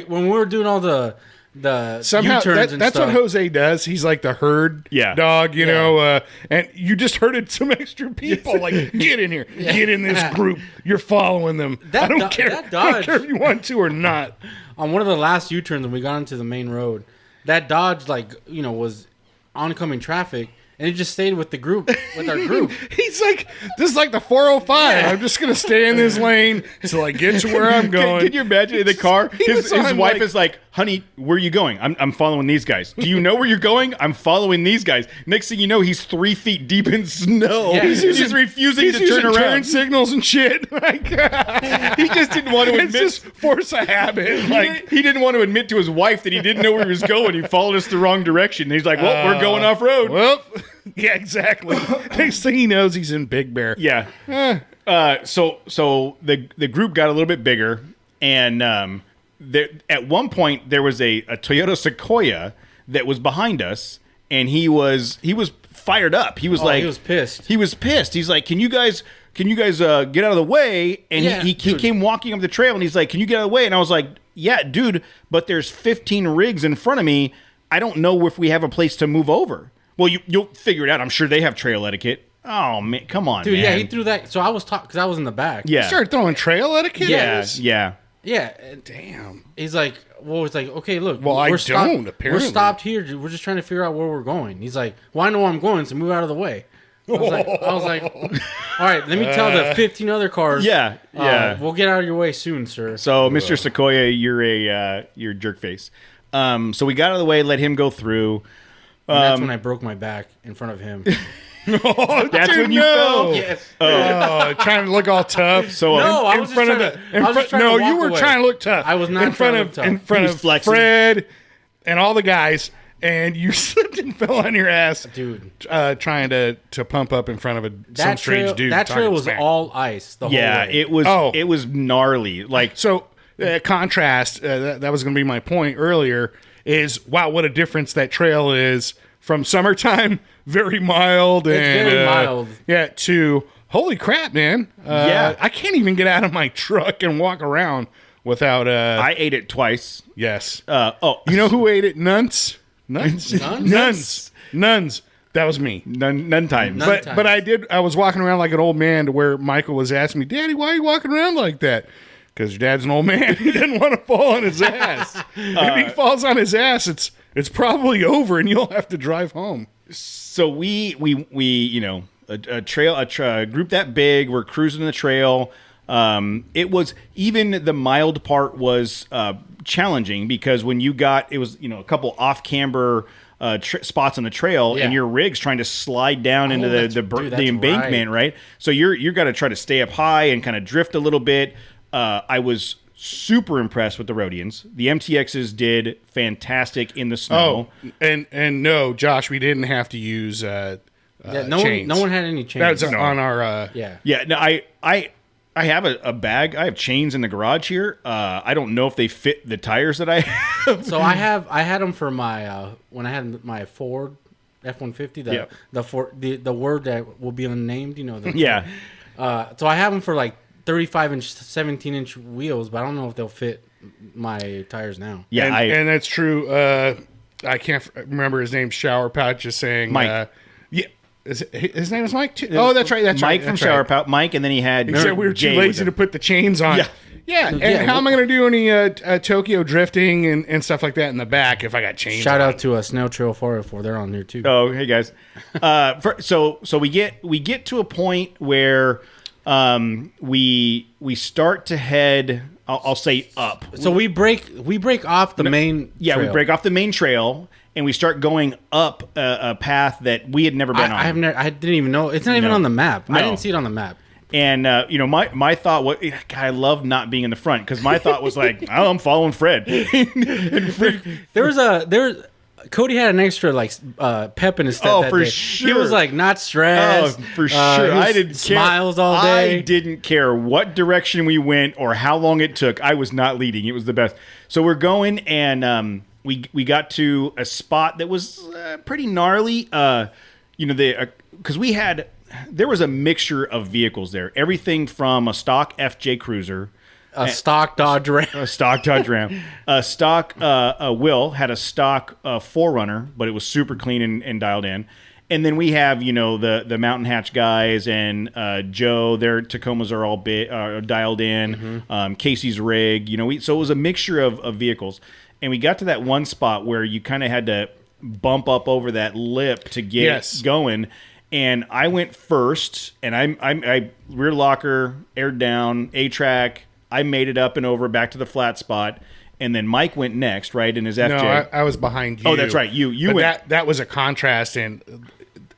when we were doing all the the Somehow U-turns and that's stuff. what Jose does. He's like the herd dog, you know, and you just herded some extra people. Like, get in here, get in this group. You're following them. I don't care. I don't care if you want to or not. On one of the last U-turns when we got onto the main road, that Dodge, like, you know, was oncoming traffic. And he just stayed with the group, with our group. He's like, this is like the 405. Yeah. I'm just going to stay in this lane till I get to where I'm going. Can you imagine in the car? His on, wife like- is like, honey, where are you going? I'm following these guys. Do you know where you're going? I'm following these guys. Next thing you know, he's 3 feet deep in snow. Yeah. He's refusing to turn around. Turn signals and shit. Like, He just didn't want to it's admit. just force a habit. Like, He didn't want to admit to his wife that he didn't know where he was going. He followed us the wrong direction. He's like, well, we're going off road. well, yeah, exactly. Next thing he knows, he's in Big Bear. Yeah. So the group got a little bit bigger, and there at one point there was a Toyota Sequoia that was behind us, and he was fired up. He was like, he was pissed. He was pissed. He's like, can you guys get out of the way? And Yeah, he dude. came walking up the trail, and he's like, can you get out of the way? And I was like, yeah, dude, but there's 15 rigs in front of me. I don't know if we have a place to move over. Well, you'll figure it out. I'm sure they have trail etiquette. Oh man, come on, Dude, man. yeah, he threw that. So I was because I was in the back. Yeah, Start throwing trail etiquette. yeah, at us? yeah. Yeah. And Damn. he's like, okay, look. Well, I don't, apparently. We're stopped here. We're just trying to figure out where we're going. He's like, well, I know where I'm going, so move out of the way. I was like, all right, let me tell the 15 other cars. Yeah, yeah. We'll get out of your way soon, sir. So, Mr. Sequoia, you're a jerk face. So we got out of the way, let him go through. And that's when I broke my back in front of him. That's when you fell. Yes. Trying to look all tough. So No, I in was just front of trying the. to- I was just trying to No, walk you were away. trying to look tough. I was not in front trying to of look tough. in front He was of flexing. Fred and all the guys, and you slipped and fell on your ass, Dude. trying to pump up in front of some strange dude. That trail talking was smack. all ice the whole Yeah, way. it was gnarly. Like, So, contrast, that was going to be my point earlier, is wow, what a difference that trail is from summertime, very mild. It's and very mild. Yeah, to holy crap, man. Yeah. I can't even get out of my truck and walk around without, I ate it twice. yes. You You know who ate it? Nuns? Nuns? Nuns? Nuns. That was me. none times. None. But I was walking around like an old man to where Michael was asking me, Daddy, why are you walking around like that? Because your dad's an old man. He didn't want to fall on his ass. If he falls on his ass, it's probably over and you'll have to drive home. So we you know, a group that big, we're cruising the trail. It was, even the mild part was challenging, because when it was, you know, a couple off camber spots on the trail, Yeah. and your rig's trying to slide down into that's the embankment, right? So you're got to try to stay up high and kind of drift a little bit. I was super impressed with the Rhodians. The MTXs did fantastic in the snow. Oh, and no, Josh, we didn't have to use Yeah, chains. no one had any chains. That's on our yeah. Yeah, no, I have a bag. I have chains in the garage here. I don't know if they fit the tires that I have. So I had them for my when I had my Ford F-150. The word that will be unnamed. You know. Yeah. So I have them for like 35-inch, 17-inch wheels, but I don't know if they'll fit my tires now. Yeah, and that's true. I can't remember his name. Shower Pouch just saying Mike. Yeah, his name is Mike too. Oh, that's right. That's Mike right, from that's Shower right. Pout. Mike, and then he had He said we were too Jay with lazy him. to put the chains on. Yeah. Yeah, and Yeah, how am I going to do any Tokyo drifting and stuff like that in the back if I got chains? Shout on? out to Snail Trail 404. They're on there too. Oh, hey guys. So we get to a point where we start to head. I'll say up. So we break off the main. Yeah, we trail. break off the main trail and we start going up a path that we had never been on. I didn't even know. It's not even No. on the map. No. I didn't see it on the map. And you know, my thought was, God, I love not being in the front, because my thought was like, oh, I'm following Fred. Cody had an extra like pep in his step. Oh, that for day. sure. He was like not Oh, stressed. for sure. He was I didn't smiles care. all day. I didn't care what direction we went or how long it took. I was not leading. It was the best. So we're going, and we got to a spot that was pretty gnarly. You know, because there was a mixture of vehicles there. Everything from a stock FJ Cruiser A stock Dodge Ram. A stock Dodge Ram. Will had a stock 4Runner, but it was super clean and dialed in. And then we have, the Mountain Hatch guys and Joe. Their Tacomas are all dialed in. Casey's rig. So it was a mixture of vehicles. And we got to that one spot where you kind of had to bump up over that lip to get going. And I went first, and I rear locker, aired down, A-track. I made it up and over back to the flat spot. And then Mike went next, right, in his FJ. No, I was behind you. Oh, that's right. You but went. That was a contrast in,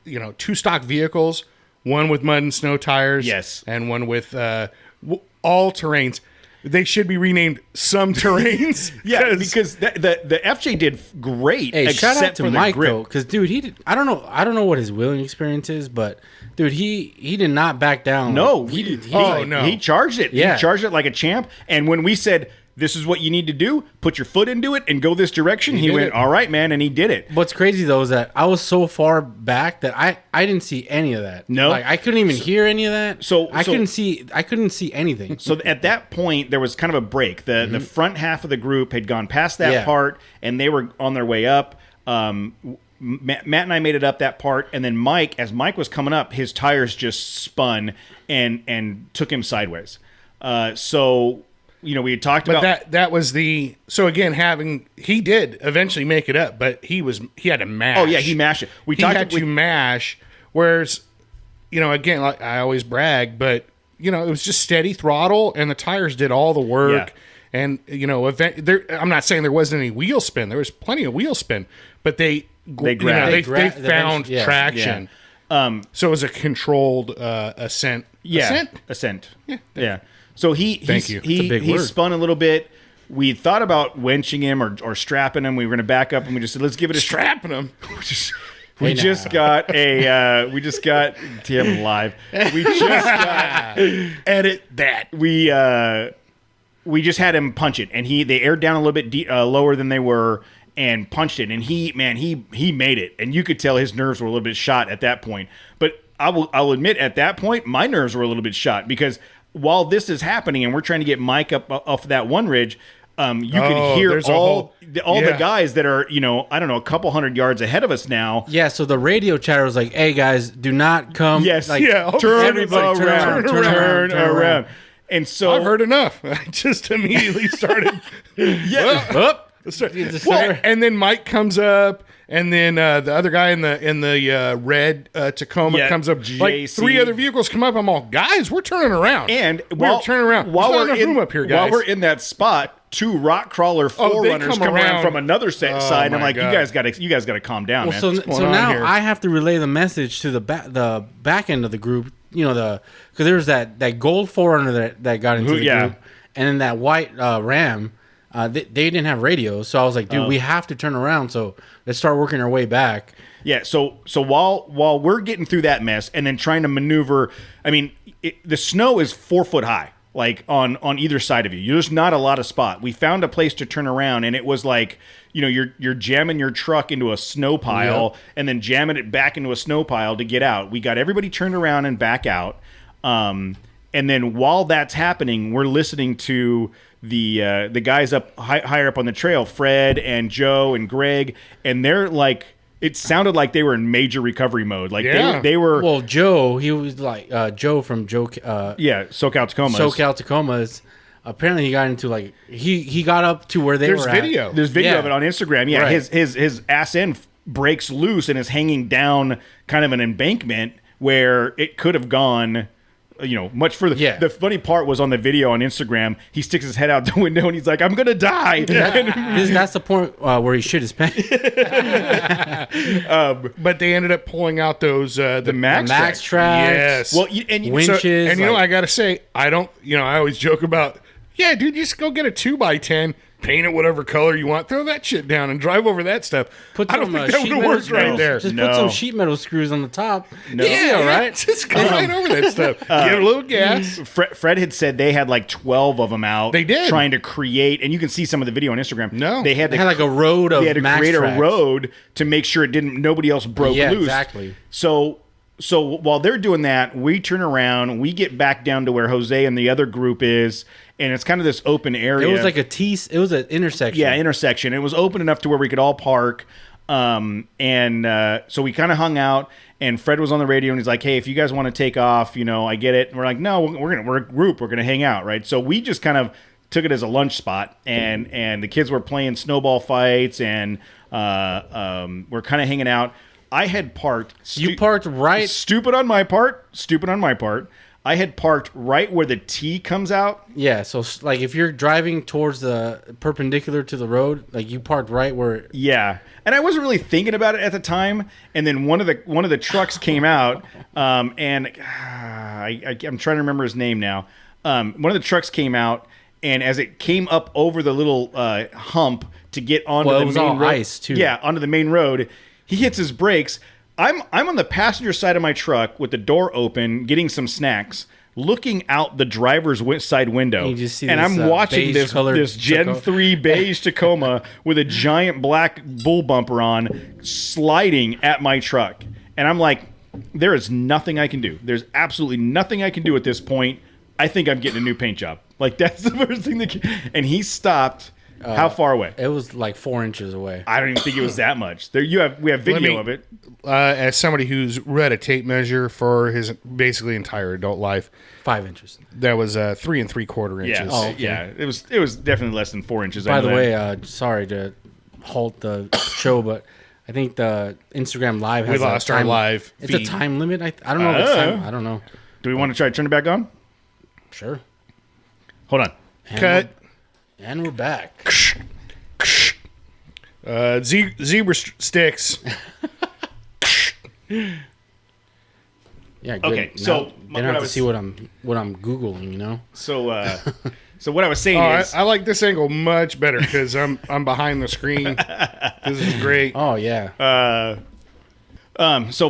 2 stock vehicles, one with mud and snow tires. Yes. And one with all terrains. They should be renamed some terrains. Yeah, because the FJ did great. Hey, shout out to for the Mike grip. though, because dude, I don't know what his wheeling experience is, but dude, he did not back down. No, no. He charged it. Yeah. He charged it like a champ. And when we said, this is what you need to do, put your foot into it and go this direction, he went, all right, man, and he did it. What's crazy though is that I was so far back that I didn't see any of that. No. Like I couldn't even hear any of that. I so- couldn't see anything. So at that point, there was kind of a break. The front half of the group had gone past that Yeah. part, and they were on their way up. Matt and I made it up that part, and then Mike, as Mike was coming up, his tires just spun and took him sideways. We had talked about that was so again he did eventually make it up, but he had to mash. Oh yeah, he mashed it. He had to mash. Whereas, again, like I always brag, but it was just steady throttle, and the tires did all the work. Yeah. And I'm not saying there wasn't any wheel spin. There was plenty of wheel spin, but they found traction. Yeah. So it was a controlled ascent. Yeah, ascent. Yeah. So he spun a little bit. We thought about wenching him or strapping him. We were going to back up, and we just said, let's give it a strapping him. We just got damn live. We just got edit that. We just had him punch it, and they aired down a little bit lower than they were and punched it, and he made it, and you could tell his nerves were a little bit shot at that point. But I'll admit, at that point, my nerves were a little bit shot because while this is happening and we're trying to get Mike up off that one ridge, you can hear all the guys that are, a couple hundred yards ahead of us now. Yeah, so the radio chatter was like, "Hey guys, do not come." Yes, turn around. And so I've heard enough. I just immediately started. And then Mike comes up, and then the other guy in the red Tacoma comes up. JC. Like 3 other vehicles come up. I'm all, guys, we're turning around. And we're turning around. While There's we're not enough room up here, guys. While we're in that spot, 2 rock crawler 4Runners come around from another side. And I'm like, God. you guys got to calm down, man. So now here? I have to relay the message to the back end of the group. Because there's that gold 4Runner that got into the group, and then that white Ram. They didn't have radios, so I was like, dude, we have to turn around. So let's start working our way back. Yeah. So while we're getting through that mess and then trying to maneuver, I mean, the snow is 4 foot high, like on either side of you. There's not a lot of spot. We found a place to turn around, and it was like, you're jamming your truck into a snow pile and then jamming it back into a snow pile to get out. We got everybody turned around and back out. And then while that's happening, we're listening to the guys up higher up on the trail, Fred and Joe and Greg, and they're like, it sounded like they were in major recovery mode. Like they were. Well, Joe, he was like Joe from Joe. SoCal Tacomas. SoCal Tacomas. Apparently, he got into like he got up to where they were. There's video of it on Instagram. Yeah, right. His ass end breaks loose and is hanging down kind of an embankment where it could have gone much further. Yeah. The funny part was on the video on Instagram, he sticks his head out the window and he's like, I'm going to die. That's the point where he shit his pants. But they ended up pulling out those the Max tracks. Yes. Well, winches. I got to say, I don't, I always joke about, yeah, dude, just go get a 2x10, paint it whatever color you want, throw that shit down and drive over that stuff. Put I don't think that would have worked right there. Just put some sheet metal screws on the top. Yeah, right? Just go right over that stuff. Give it a little gas. Fred had said they had like 12 of them out. They did. Trying to create, and you can see some of the video on Instagram. No. They had like a road of They had to Max create tracks. a road to make sure nobody else broke loose. Exactly. So So while they're doing that, we turn around, we get back down to where Jose and the other group is, and it's kind of this open area. It was like it was an intersection. Yeah, intersection. It was open enough to where we could all park. So we kind of hung out, and Fred was on the radio, and he's like, "Hey, if you guys want to take off, I get it." And we're like, "No, we're a group. We're gonna hang out, right?" So we just kind of took it as a lunch spot, and the kids were playing snowball fights, and we're kind of hanging out. I had parked. You parked right. Stupid on my part. I had parked right where the T comes out. Yeah, so like if you're driving towards the perpendicular to the road, like you parked right where. Yeah, and I wasn't really thinking about it at the time. And then one of the trucks came out, and I'm trying to remember his name now. One of the trucks came out, and as it came up over the little hump to get onto the main road, ice too. Yeah, onto the main road. He hits his brakes. I'm on the passenger side of my truck with the door open, getting some snacks, looking out the driver's side window, and I'm watching this Gen 3 beige Tacoma with a giant black bull bumper on sliding at my truck. And I'm like, there is nothing I can do. There's absolutely nothing I can do at this point. I think I'm getting a new paint job. Like, that's the first thing and he stopped. How far away? It was like 4 inches away. I don't even think it was that much. We have video of it. As somebody who's read a tape measure for his basically entire adult life, 5 inches. That was 3 3/4 inches. Yeah, okay. Yeah. It was definitely less than 4 inches. By the way, sorry to halt the show, but I think the Instagram live has lost our live It's feed. a time limit. I don't know if it's time. I don't know. Do we want to try to turn it back on? Sure. Hold on. Cut. And we're back. Zebra sticks. Yeah. Good. Okay. Now, So they don't have to see what I'm googling. So so what I was saying is, I like this angle much better because I'm behind the screen. This is great. Oh yeah. So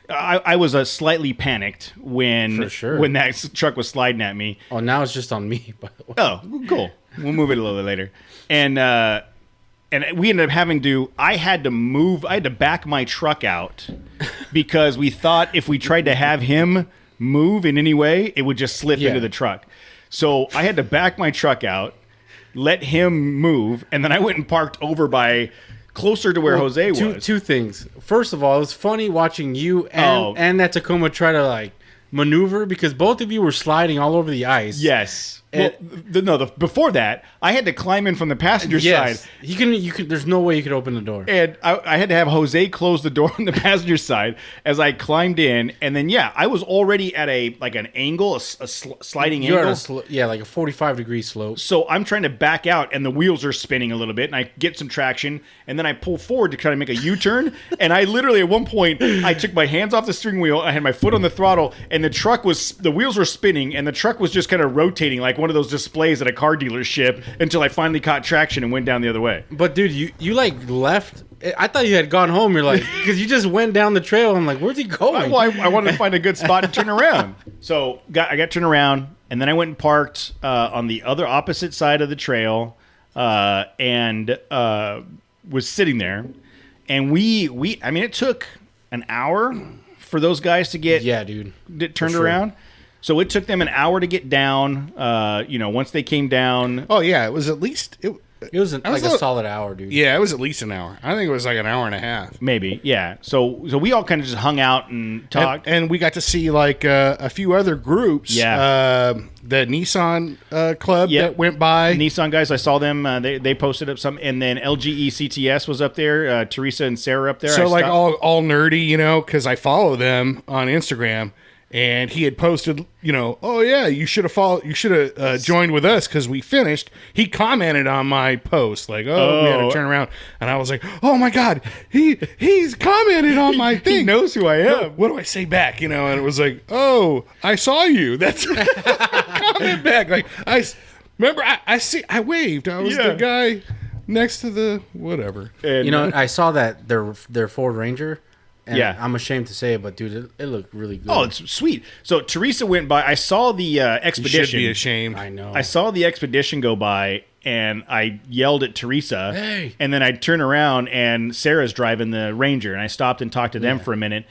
I was slightly panicked when that truck was sliding at me. Oh, now it's just on me. By the way. Oh, cool. We'll move it a little bit later. And we ended up having to. I had to back my truck out because we thought if we tried to have him move in any way, it would just slip into the truck. So I had to back my truck out, let him move, and then I went and parked over by. Closer to where Jose was. Two things. First of all, it was funny watching you and that Tacoma try to maneuver because both of you were sliding all over the ice. Yes. Before that, I had to climb in from the passenger side. You can. There's no way you could open the door. And I had to have Jose close the door on the passenger side as I climbed in. And then, I was already at an angle, a sliding You're angle. like a 45-degree slope. So I'm trying to back out, and the wheels are spinning a little bit, and I get some traction, and then I pull forward to kind of make a U-turn. And I literally, at one point, I took my hands off the steering wheel, I had my foot on the throttle, and the wheels were spinning, and the truck was just kind of rotating like one of those displays at a car dealership until I finally caught traction and went down the other way. But dude, you left. I thought you had gone home. You're like, because you just went down the trail. I'm like, where's he going? I wanted to find a good spot to turn around. So I got turned around, and then I went and parked on the other opposite side of the trail, and was sitting there. And it took an hour for those guys to get turned around. So it took them an hour to get down. Once they came down. Oh yeah, it was at least it was a solid hour, dude. Yeah, it was at least an hour. I think it was like an hour and a half, maybe. Yeah. So we all kind of just hung out and talked, and we got to see a few other groups. Yeah. The Nissan club that went by. Nissan guys, I saw them. They posted up some, and then LGE CTS was up there. Teresa and Sarah up there. So all nerdy, because I follow them on Instagram. And he had posted, oh yeah, you should have joined with us because we finished. He commented on my post we had to turn around, and I was like, oh my god, he's commented on my thing. He knows who I am. What do I say back? And it was like, oh, I saw you. That's comment back. Like I waved. I was the guy next to the whatever. And, I saw that their Ford Ranger. And I'm ashamed to say it, but dude, it looked really good. Oh, it's sweet. So Teresa went by. I saw the Expedition. You should be ashamed. I know. I saw the Expedition go by, and I yelled at Teresa. Hey. And then I turned around, and Sarah's driving the Ranger, and I stopped and talked to them for a minute.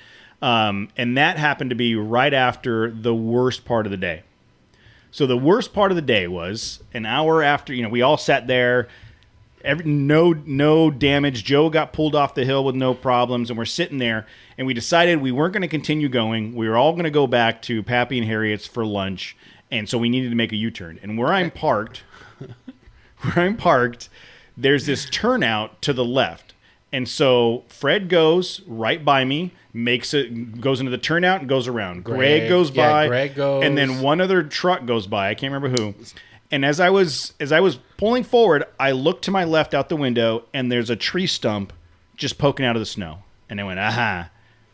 And that happened to be right after the worst part of the day. So the worst part of the day was an hour after, we all sat there, no damage. Joe got pulled off the hill with no problems, and we're sitting there, and we decided we weren't going to continue going. We were all going to go back to Pappy and Harriet's for lunch, and so we needed to make a U-turn. And where I'm parked, there's this turnout to the left. And so Fred goes right by me, goes into the turnout and goes around. Greg goes by. Greg goes. And then one other truck goes by. I can't remember who. And as I was pulling forward, I looked to my left out the window, and there's a tree stump just poking out of the snow. And I went, aha.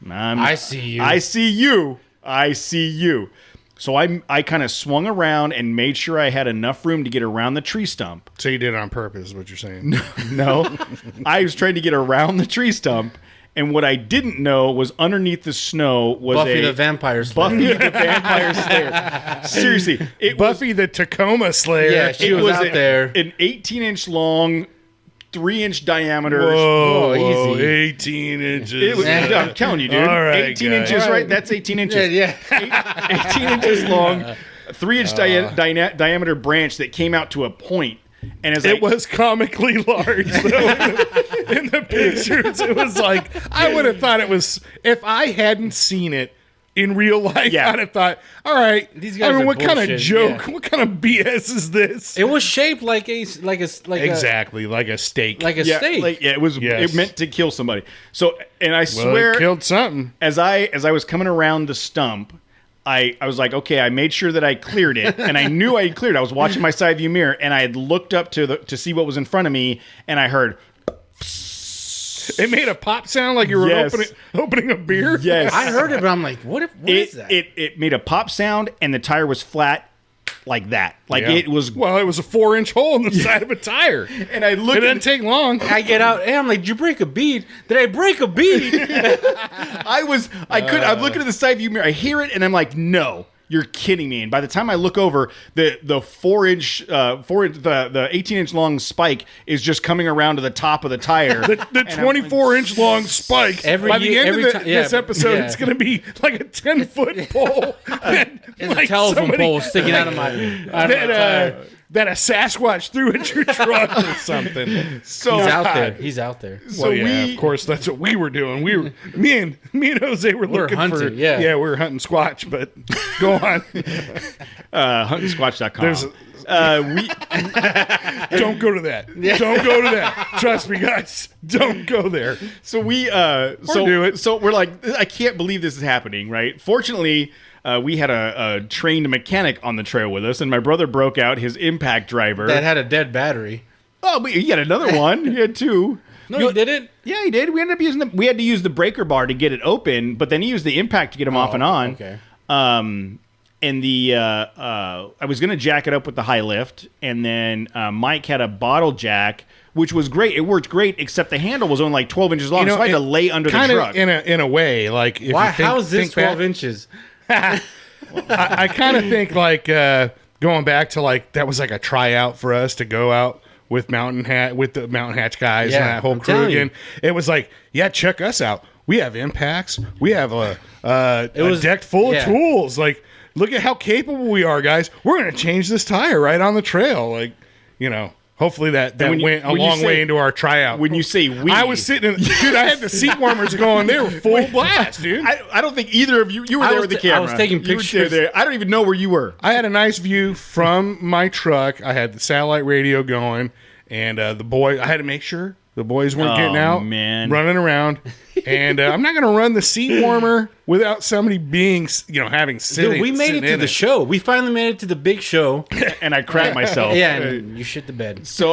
I see you. I see you. I see you. So I kind of swung around and made sure I had enough room to get around the tree stump. So you did it on purpose, is what you're saying? No. I was trying to get around the tree stump, and what I didn't know was underneath the snow was Buffy the Vampire Slayer. Buffy the Vampire Slayer. Seriously. Buffy the Tacoma Slayer. Yeah, she was out there. An 18-inch long, 3-inch diameter. Whoa, easy. 18 inches. I'm telling you, dude. All right, 18 guys. inches, right? That's 18 inches. Yeah. 18 inches long, 3-inch diameter branch that came out to a point. And as It was comically large, though. In the pictures, it was like, I would have thought it was, if I hadn't seen it in real life, Yeah. I'd have thought, all right, These guys are what kind of bullshit, joke, yeah. what kind of BS is this? It was shaped like a Exactly, like a steak. like a steak. it was. Yes. It meant to kill somebody. So, and I well, swear, it killed something. as I was coming around the stump, I was like, okay, I made sure that I cleared it, and I knew I had cleared it. I was watching my side view mirror, and I had looked up to see what was in front of me, and I heard. It made a pop sound like you were Yes. opening a beer. Yes. I heard it, but I'm like, what is that? It made a pop sound, and the tire was flat like that. Like Yeah. it was. Well, it was a 4-inch hole in the side of a tire. And I It looked didn't take long. I get out, and I'm like, did you break a bead? Did I break a bead? I'm looking at the side view mirror. I hear it, and I'm like, no. You're kidding me. And by the time I look over, the 4-inch, the 18-inch long spike is just coming around to the top of the tire. The 24-inch long spike. Every By the year- end every of ti- this yeah, episode, yeah. it's going to be like a 10-foot pole. There's a telephone pole sticking out of my tire. That a Sasquatch threw at your truck or something. So He's out there. He's out there. Well, yeah, of course, that's what we were doing. Me and Jose were looking hunting, for. yeah. we were hunting Squatch. But go on. huntingsquatch.com. Don't go to that. Don't go to that. Trust me, guys. Don't go there. So we do it. So we're like, I can't believe this is happening, right? Fortunately, we had a trained mechanic on the trail with us, and my brother broke out his impact driver. That had a dead battery. Oh, but he had another one. He had two. No, you didn't. Yeah, he did. We ended up using we had to use the breaker bar to get it open, but then he used the impact to get him off and on. Okay. And I was gonna jack it up with the high lift, and then Mike had a bottle jack, which was great. It worked great, except the handle was only like 12 inches long, so I had to lay under the kinda truck. In a way, like if Why? you think, How is this think back- 12 inches? I kind of think like going back to like that was like a tryout for us to go out with the Mountain Hatch guys Yeah, and that whole I'm crew telling you. again. It was like, yeah, check us out. We have impacts. We have a deck full of tools. Like, look at how capable we are, guys. We're gonna change this tire right on the trail. Like, hopefully that when went a you long say- way into our tryout. When you say we, I was sitting in, dude, I had the seat warmers going. They were full blast, dude. I don't think either of you were I there was with the I camera. was taking You were pictures. there. I don't even know where you were. I had a nice view from my truck. I had the satellite radio going, and I had to make sure the boys weren't getting out, running around. And I'm not going to run the seat warmer without somebody being, having sitting. Dude, we made it to the show. We finally made it to the big show. And I crapped myself. Yeah, and you shit the bed. So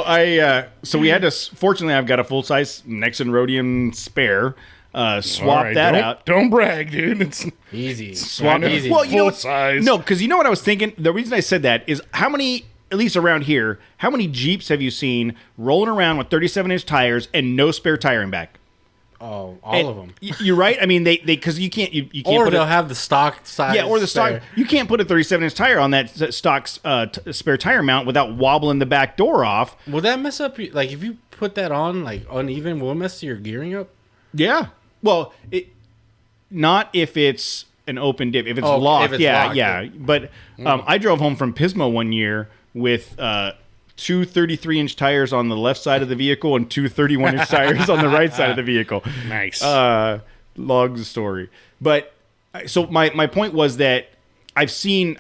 we had to. Fortunately, I've got a full size Nexon Rhodium spare. Swap that out. Don't brag, dude. It's Easy. swap it. Easy. Well, you know Full what? size. No, because you know what I was thinking. The reason I said that is how many, at least around here, how many Jeeps have you seen rolling around with 37-inch tires and no spare tire in back? Oh, all of them. You're right. I mean, they because you can't can't Or put they'll a, have the stock size. yeah, or the stock. spare. You can't put a 37-inch tire on that stock spare tire mount without wobbling the back door off. Will that mess up? Like, if you put that on, like, uneven, will it mess your gearing up? Yeah. Well, not if it's an open dip. If it's Oh, locked, if it's yeah, locked, yeah. But I drove home from Pismo one year with two 33-inch tires on the left side of the vehicle and two 31-inch tires on the right side of the vehicle. Nice. Long story. But so my point was that I've seen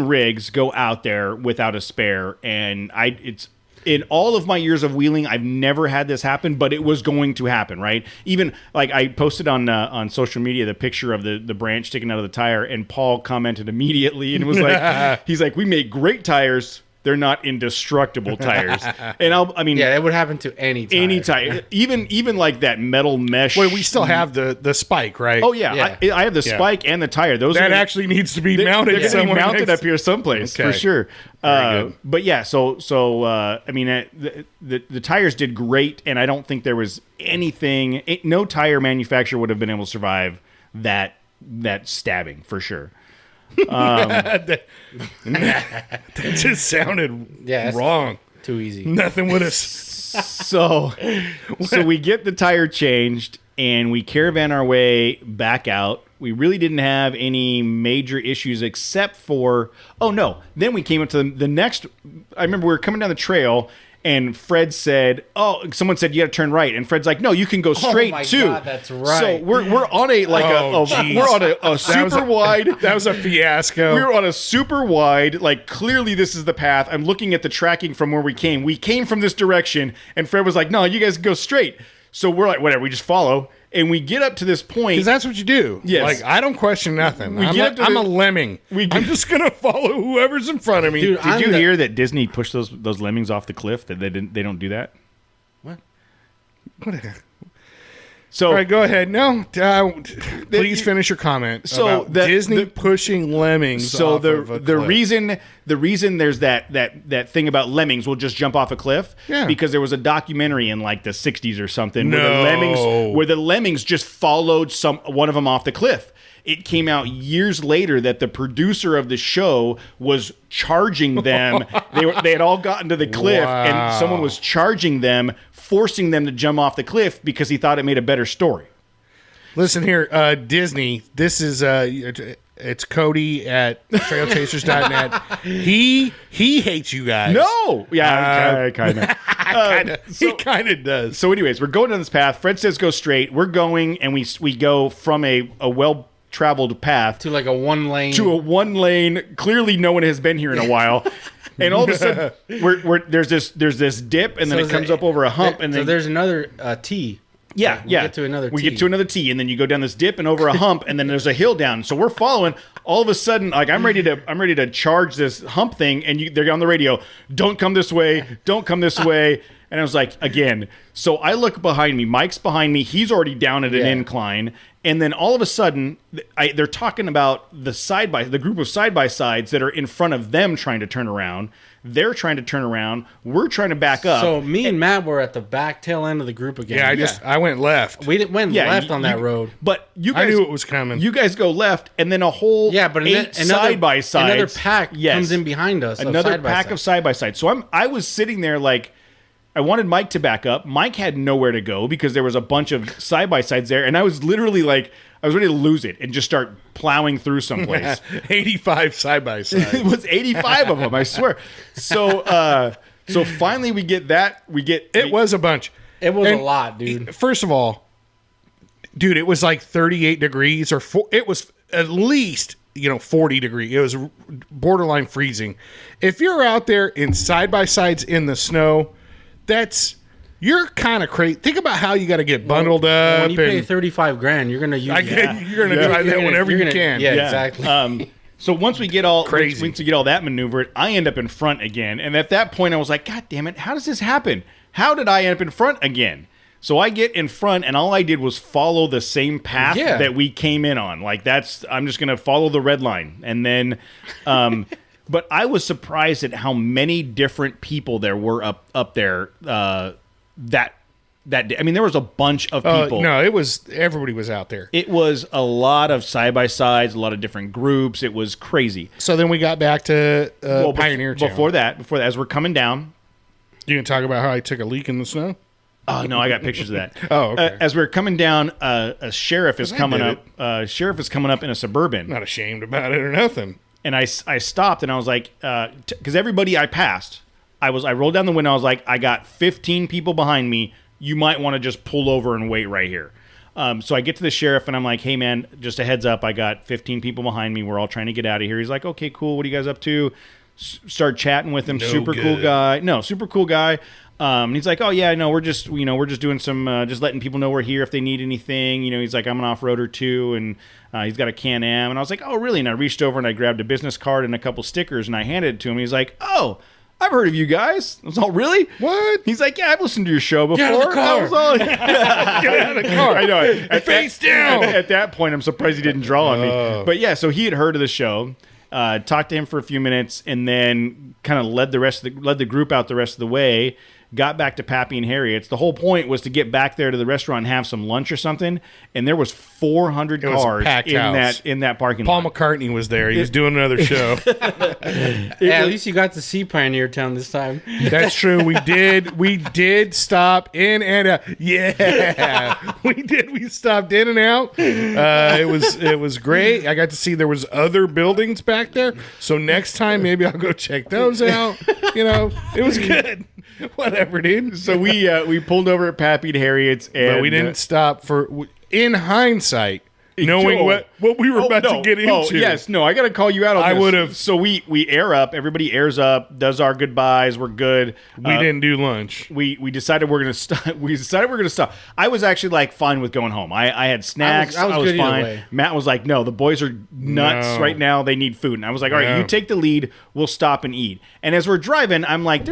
rigs go out there without a spare, and it's in all of my years of wheeling, I've never had this happen, but it was going to happen, right? Even like I posted on social media the picture of the branch sticking out of the tire, and Paul commented immediately and was like, he's like, "We make great tires. They're not indestructible tires." And I mean, Yeah, that would happen to any tire. any tire, even like that metal mesh. Wait, we still have the spike, right? Oh yeah, Yeah. I have the spike and the tire. Those That are actually needs to be mounted They're gonna be somewhere. mounted next- up here someplace for Okay. sure. Very good. But yeah, so I mean, the tires did great, and I don't think there was anything. No tire manufacturer would have been able to survive that stabbing for sure. that just sounded Yeah, wrong. Too easy. Nothing would have. So we get the tire changed and we caravan our way back out. We really didn't have any major issues except for, then we came up to the next, I remember we were coming down the trail and Fred said, someone said you got to turn right, and Fred's like, no, you can go straight my too. God, that's right. So we're on a geez. we're on a super wide. That was a fiasco. We were on a super wide, like clearly this is the path. I'm looking at the tracking from where we came. We came from this direction, and Fred was like, no, you guys go straight. So we're like, whatever, we just follow. And we get up to this point. Because that's what you do. Yes. Like, I don't question nothing. I'm get up to a lemming. I'm just going to follow whoever's in front of me. Dude, Did you hear that Disney pushed those lemmings off the cliff? That they don't do that. What? So All right, go ahead. No, please finish your comment. So about Disney pushing lemmings. So off of a the cliff. reason there's that thing about lemmings will just jump off a cliff, Yeah. because there was a documentary in like the 60s or something No. where the lemmings just followed one of them off the cliff. It came out years later that the producer of the show was charging them. They had all gotten to the cliff, Wow. and someone was charging them, forcing them to jump off the cliff because he thought it made a better story. Listen here, Disney. This is it's Cody at trailchasers.net. He hates you guys. No, yeah, kind of. He kind of does. So, anyways, we're going down this path. Fred says go straight. We're going, and we go from a well-traveled path To like a one lane. to a one-lane. Clearly, no one has been here in a while. And all of a sudden, there's this dip, and then it comes up over a hump, and so then there's another T. yeah. We get to another We T. get to another T, and then you go down this dip and over a hump, and then there's a hill down. So we're following. All of a sudden, like I'm ready to charge this hump thing, and they're on the radio. Don't come this way. Don't come this way. And I was like, again. So I look behind me. Mike's behind me. He's already down at an incline. And then all of a sudden, they're talking about the group of side-by-sides that are in front of them trying to turn around. They're trying to turn around. We're trying to back up. So me and Matt were at the back tail end of the group again. Yeah, I went left. We went left on that you- road. But you guys, I knew it was coming. You guys go left, and then a whole But eight side-by-sides. Another pack comes in behind us. Another side by pack side. of side-by-sides. So I was sitting there like, I wanted Mike to back up. Mike had nowhere to go because there was a bunch of side-by-sides there, and I was literally like, I was ready to lose it and just start plowing through someplace. 85 side by It side. was 85 of them, I swear. So finally we get that. It was a bunch. It was And a lot, dude. First of all, dude, it was like 38 degrees it was at least 40 degrees. It was borderline freezing. If you're out there in side by sides in the snow, you're kind of crazy. Think about how you got to get bundled up. When you pay and $35,000, you're gonna use that. you're gonna try that whenever you can. Yeah, exactly. So once we get all Crazy. once we get all that maneuvered, I end up in front again. And at that point, I was like, God damn it! How does this happen? How did I end up in front again? So I get in front, and all I did was follow the same path that we came in on. Like I'm just gonna follow the red line, and then. But I was surprised at how many different people there were up there. That day. I mean, there was a bunch of people. No, everybody was out there. It was a lot of side-by-sides, a lot of different groups. It was crazy. So then we got back to Pioneer Town. Before that, as we're coming down. You gonna talk about how I took a leak in the snow? Oh no, I got pictures of that. Oh, okay. As we're coming down, a sheriff is 'Cause I coming did up. Sheriff is coming up in a Suburban, Not ashamed about it or nothing. and I stopped and I was like, because everybody I passed, I rolled down the window. I was like, I got 15 people behind me. You might want to just pull over and wait right here. So I get to the sheriff and I'm like, hey man, just a heads up. I got 15 people behind me. We're all trying to get out of here. He's like, okay, cool. What are you guys up to? Start chatting with him. No super good. cool guy. No, super cool guy. And he's like, oh yeah, no, we're just doing some, just letting people know we're here if they need anything. He's like, I'm an off-roader too. And he's got a Can-Am. And I was like, oh really? And I reached over and I grabbed a business card and a couple stickers and I handed it to him. He's like, oh, I've heard of you guys. I was all, really? What? He's like, yeah, I've listened to your show before. Get out of the car. I was all, Get out of the car. I know. Face down. At that point, I'm surprised he didn't draw on me. But yeah, so he had heard of the show. Talked to him for a few minutes, and then kind of led the group out the rest of the way. Got back to Pappy and Harriet's. The whole point was to get back there to the restaurant and have some lunch or something. And there was 400 was a cars packed house. in that parking Paul lot. McCartney was there. He was doing another show. At least you got to see Pioneer Town this time. That's true. We did stop in and out. Yeah, we did. We stopped in and out. It was great. I got to see there was other buildings back there. So next time maybe I'll go check those out. It was good. Whatever, dude. So we pulled over at Pappy and Harriet's, and But we didn't stop for. In hindsight, knowing what we were about to get into. Oh, yes. No, I got to call you out on I this. would've- So we air up. Everybody airs up, does our goodbyes. We're good. We didn't do lunch. We decided we're gonna stop. We decided we're gonna stop. I was actually like fine with going home. I had snacks. I was good either fine. way. Matt was like, no, the boys are nuts No. right now. They need food. And I was like, all right, No. you take the lead. We'll stop and eat. And as we're driving, I'm like,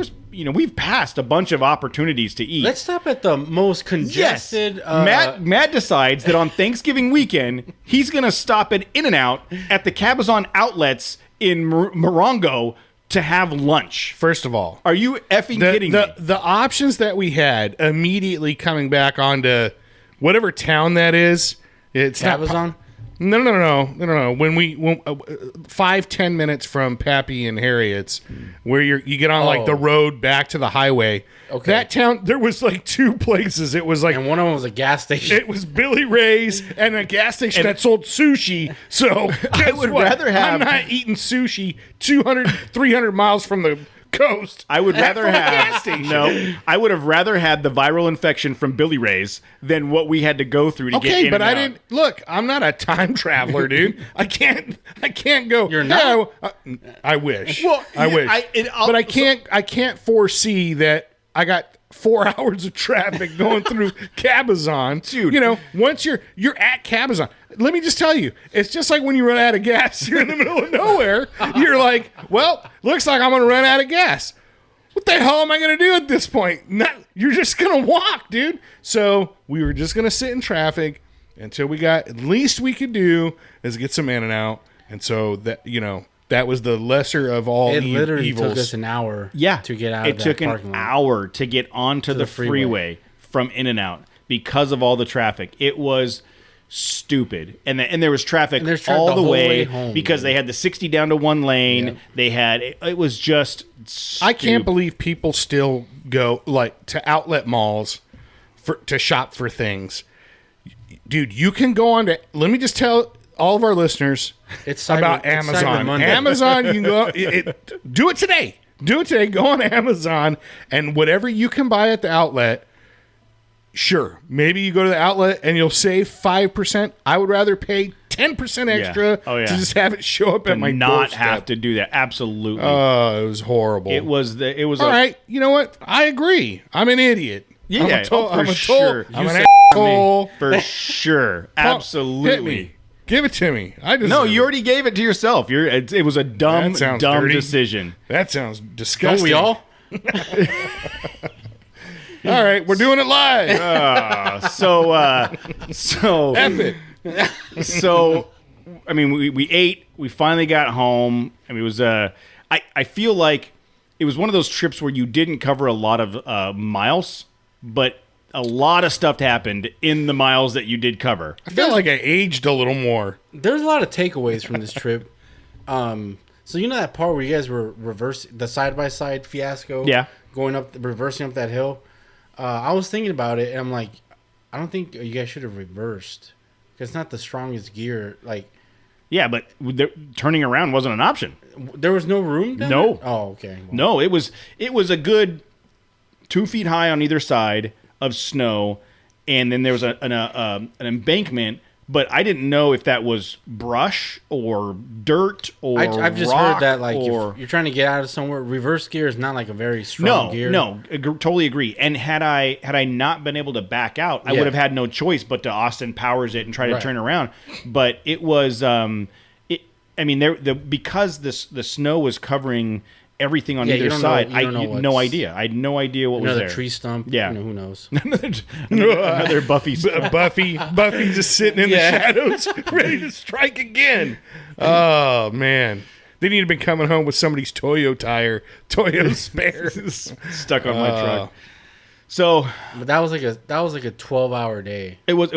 we've passed a bunch of opportunities to eat. Let's stop at the most Yes. congested. Matt decides that on Thanksgiving weekend, he's going to stop at In-N-Out at the Cabazon outlets in Morongo to have lunch. First of all, Are you effing kidding me? the options that we had immediately coming back onto whatever town that is. It's not Cabazon? No. When 5-10 minutes from Pappy and Harriet's, where you get on like the road back to the highway. Okay. That town, there was like two places. It was like And one of them was a gas station. it was Billy Ray's and a gas station that sold sushi. So I would rather have- I'm not eating sushi 200, 300 miles from the coast. I would rather from a have gas station. I would have rather had the viral infection from Billy Ray's than what we had to go through to get Okay, in but and I out. didn't look. I'm not a time traveler, dude. I can't go. You're not? I wish. Well, I yeah, wish. But I can't foresee that I got 4 hours of traffic going through Cabazon. Dude. Once you're at Cabazon, let me just tell you, it's just like when you run out of gas. You're in the middle of nowhere. You're like, well, looks like I'm going to run out of gas. What the hell am I going to do at this point? You're just going to walk, dude. So we were just going to sit in traffic until we got, at least we could do is get some In-N-Out. And so that was the lesser of all It literally evils. took us an hour Yeah, to get out it of that took an parking lot. hour to get onto the the freeway. freeway. From In-N-Out because of all the traffic. It was stupid, and there was traffic And there's traffic all the the whole way way home, because dude. they had the 60 down to one lane. Yeah. They had it was just. I can't stupid. believe people still go like to outlet malls to shop for things. Dude, you can go on to, let me just tell all of our listeners It's about Cyber Amazon. Monday. Amazon, you can go, do it today. Do it today. Go on Amazon and whatever you can buy at the outlet, sure, maybe you go to the outlet and you'll save 5%. I would rather pay 10% extra Oh, yeah. to just have it show up at my not doorstep. have to do that. Absolutely, Oh, it was horrible. it was All right, you know what? I agree. I'm an idiot. Yeah, I'm a total, for I'm a sure. I'm You an said asshole. for sure. Hit Absolutely. me. Give it to me. I deserve No, you it. already gave it to yourself. It was a dumb That sounds dirty. decision. That sounds disgusting. Don't we all? All right, we're doing it live. So F it. so I mean we ate, we finally got home. I mean it was I feel like it was one of those trips where you didn't cover a lot of miles, but a lot of stuff happened in the miles that you did cover. I feel like I aged a little more. There's a lot of takeaways from this trip. So you know that part where you guys were reversing the side-by-side fiasco? Yeah. Reversing up that hill? I was thinking about it, and I'm like, I don't think you guys should have reversed. Because it's not the strongest gear. Like, Yeah, but turning around wasn't an option. there was no room down No. there? Oh, okay. Well, No, it was a good 2 feet high on either side of snow, and then there was an embankment. But I didn't know if that was brush or dirt or I've just rock heard that, like, or if you're trying to get out of somewhere, reverse gear is not like a very strong gear. Totally agree. And had I not been able to back out, I Yeah. would have had no choice but to Austin Powers it and try to Right. turn around. But it was, because the snow was covering everything on Yeah, either you don't side. know- you don't know I had what's- no idea. I had no idea what was Another there. tree stump. Yeah. Who knows? Another Buffy. Buffy just sitting in the shadows, ready to strike again. Oh man, they need to be coming home with somebody's Toyo spare. Stuck on my truck. So But that was like a 12-hour day. it was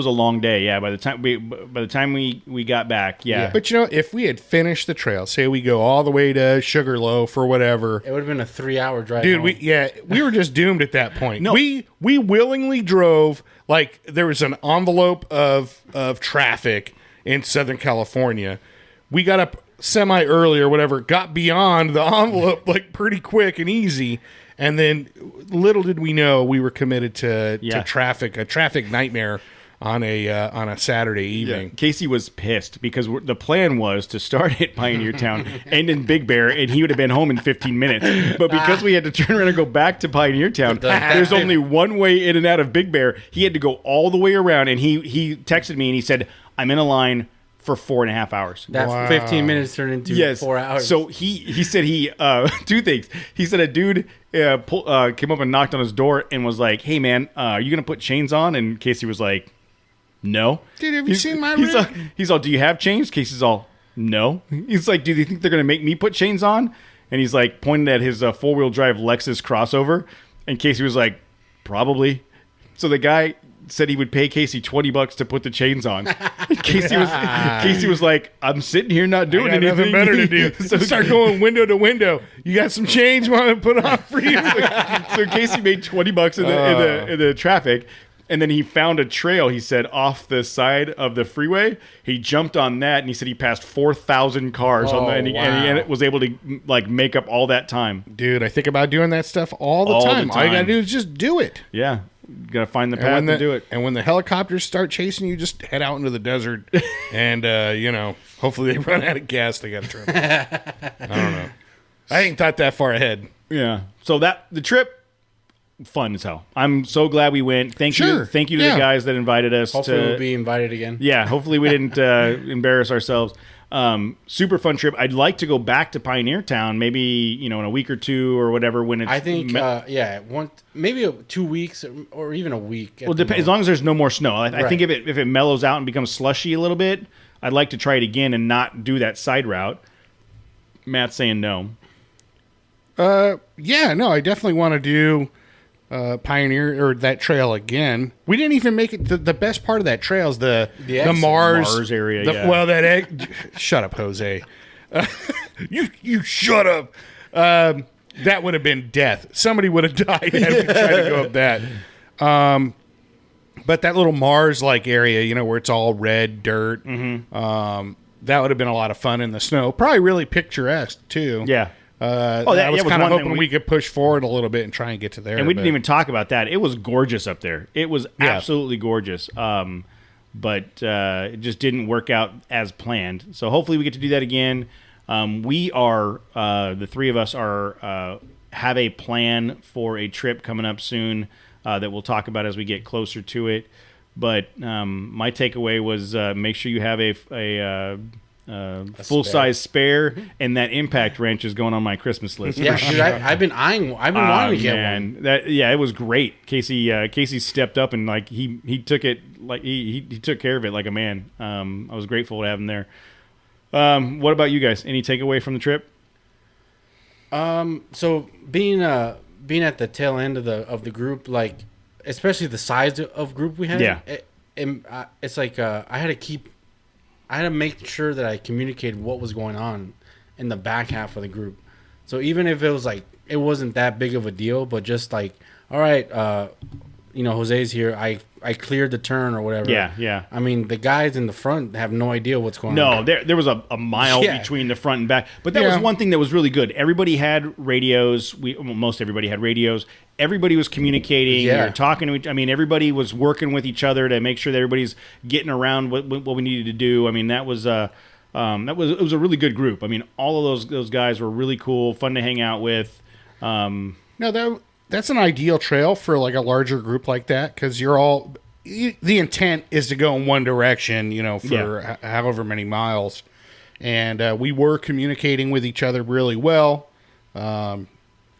a long day. Yeah. By the time we got back, yeah. But if we had finished the trail, say we go all the way to Sugarloaf or whatever, It would have been a 3-hour drive. dude, home. we were just doomed at that point. No. We willingly drove, like there was an envelope of traffic in Southern California. We got up semi early or whatever, got beyond the envelope like pretty quick and easy. And then little did we know we were committed to a traffic nightmare on a Saturday evening. Casey was pissed because the plan was to start at Pioneer Town, end in Big Bear, and he would have been home in 15 minutes. But because we had to turn around and go back to Pioneer Town, there's only one way in and out of Big Bear. He had to go all the way around, and he texted me and he said, "I'm in a line for 4.5 hours." That 15 minutes turned into 4 hours. So he said two things. He said a dude came up and knocked on his door and was like, "Hey man, are you gonna put chains on?" And Casey was like, "No." Dude, have you seen my he's rig? he's all, "Do you have chains?" Casey's all, "No." He's like, "Do you think they're gonna make me put chains on?" And he's like pointing at his 4-wheel drive Lexus crossover, and Casey was like, "Probably." So the guy said he would pay Casey $20 to put the chains on. Casey was like, "I'm sitting here not doing I got anything. nothing better to do." So start going window to window. You got some change you want to put on for you? So Casey made $20 in the traffic, and then he found a trail. He said off the side of the freeway. He jumped on that, and he said he passed 4,000 cars on that, and he was able to like make up all that time. Dude, I think about doing that stuff all the time. All you gotta do is just do it. Yeah, you gotta find the path to do it. And when the helicopters start chasing you, just head out into the desert, and hopefully they run out of gas. They got to turn. I don't know. I ain't thought that far ahead. Yeah. So the trip, fun as hell. I'm so glad we went. Thank you to the guys that invited us. Hopefully we'll be invited again. Yeah, hopefully we didn't embarrass ourselves. Super fun trip. I'd like to go back to Pioneer Town, maybe in a week or two or whatever. When it's I think maybe 2 weeks or even a week. Well, as long as there's no more snow. I think if it mellows out and becomes slushy a little bit, I'd like to try it again and not do that side route. Matt's saying no. I definitely want to do Pioneer or that trail again. We didn't even make it. The best part of that trail is the Mars area. Well, that egg. Shut up, Jose. You shut up. That would have been death. Somebody would have died had we tried to go up that. But that little Mars-like area, where it's all red dirt, that would have been a lot of fun in the snow. Probably really picturesque too. Yeah. I was kind of hoping we could push forward a little bit and try and get to there. And we didn't even talk about that. It was gorgeous up there. It was absolutely gorgeous. But it just didn't work out as planned. So hopefully we get to do that again. We are, the three of us have a plan for a trip coming up soon that we'll talk about as we get closer to it. But my takeaway was make sure you have a full-size spare, and that impact wrench is going on my Christmas list. Yeah, dude, I've been wanting to get one. It was great. Casey stepped up and he took it he took care of it like a man. I was grateful to have him there. What about you guys? Any takeaway from the trip? So being at the tail end of the group, like especially the size of group we had, it's like I had to make sure that I communicated what was going on in the back half of the group. So even if it was like it wasn't that big of a deal, but just like, all right, Jose's here. I cleared the turn or whatever. Yeah. I mean, the guys in the front have no idea what's going on. No, there was a mile between the front and back. But that was one thing that was really good. Everybody had radios. Most everybody had radios. Everybody was communicating. Yeah. We were talking to each. I mean, everybody was working with each other to make sure that everybody's getting around what we needed to do. I mean, it was a really good group. I mean, all of those guys were really cool, fun to hang out with. That's an ideal trail for like a larger group like that, because the intent is to go in one direction, for however many miles. And we were communicating with each other really well.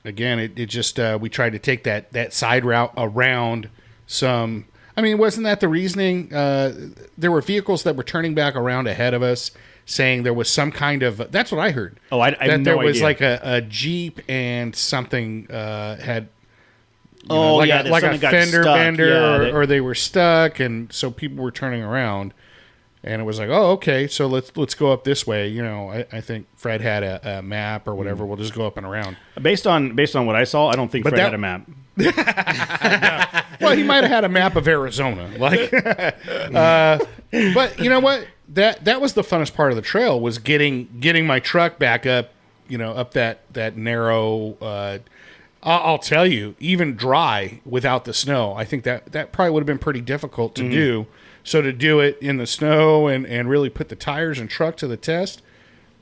Again, it just we tried to take that side route around some. I mean, wasn't that the reasoning? There were vehicles that were turning back around ahead of us, saying there was some kind of. That's what I heard. Oh, I have no idea. There was like a Jeep and something had. Like a fender stuck. bender, or they were stuck, and so people were turning around, and it was like, oh, okay, so let's go up this way. I think Fred had a map or whatever. We'll just go up and around. Based on what I saw, I don't think Fred had a map. Well, he might have had a map of Arizona, but you know what? That was the funnest part of the trail, was getting my truck back up, up that narrow. I'll tell you, even dry without the snow, I think that probably would have been pretty difficult to do. So to do it in the snow and really put the tires and truck to the test,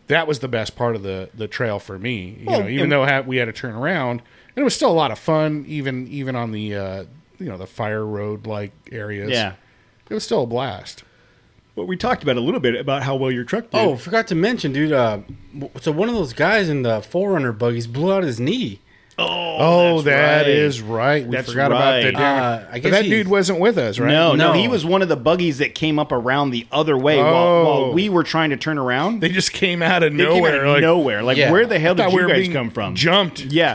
that was the best part of the trail for me. Even though we had to turn around, and it was still a lot of fun, even on the the fire road like areas. Yeah, it was still a blast. Well, we talked about a little bit about how well your truck did. Oh, forgot to mention, dude. So one of those guys in the 4Runner buggies blew out his knee. Oh, that is right. We forgot about that. I guess that dude wasn't with us, right? No, he was one of the buggies that came up around the other way while we were trying to turn around. They just came out of nowhere. Came out of nowhere. Where the hell did you guys come from? Jumped. Yeah.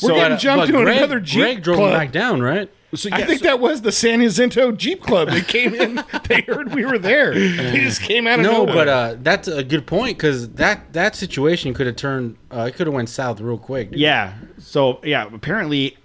We're getting jumped to another Jeep Greg drove club. back down, right? So, I think that was the San Jacinto Jeep Club. They came in. They heard we were there. They just came out of nowhere. No, but that's a good point, because that situation could have turned. It could have went south real quick. Dude. Yeah. So apparently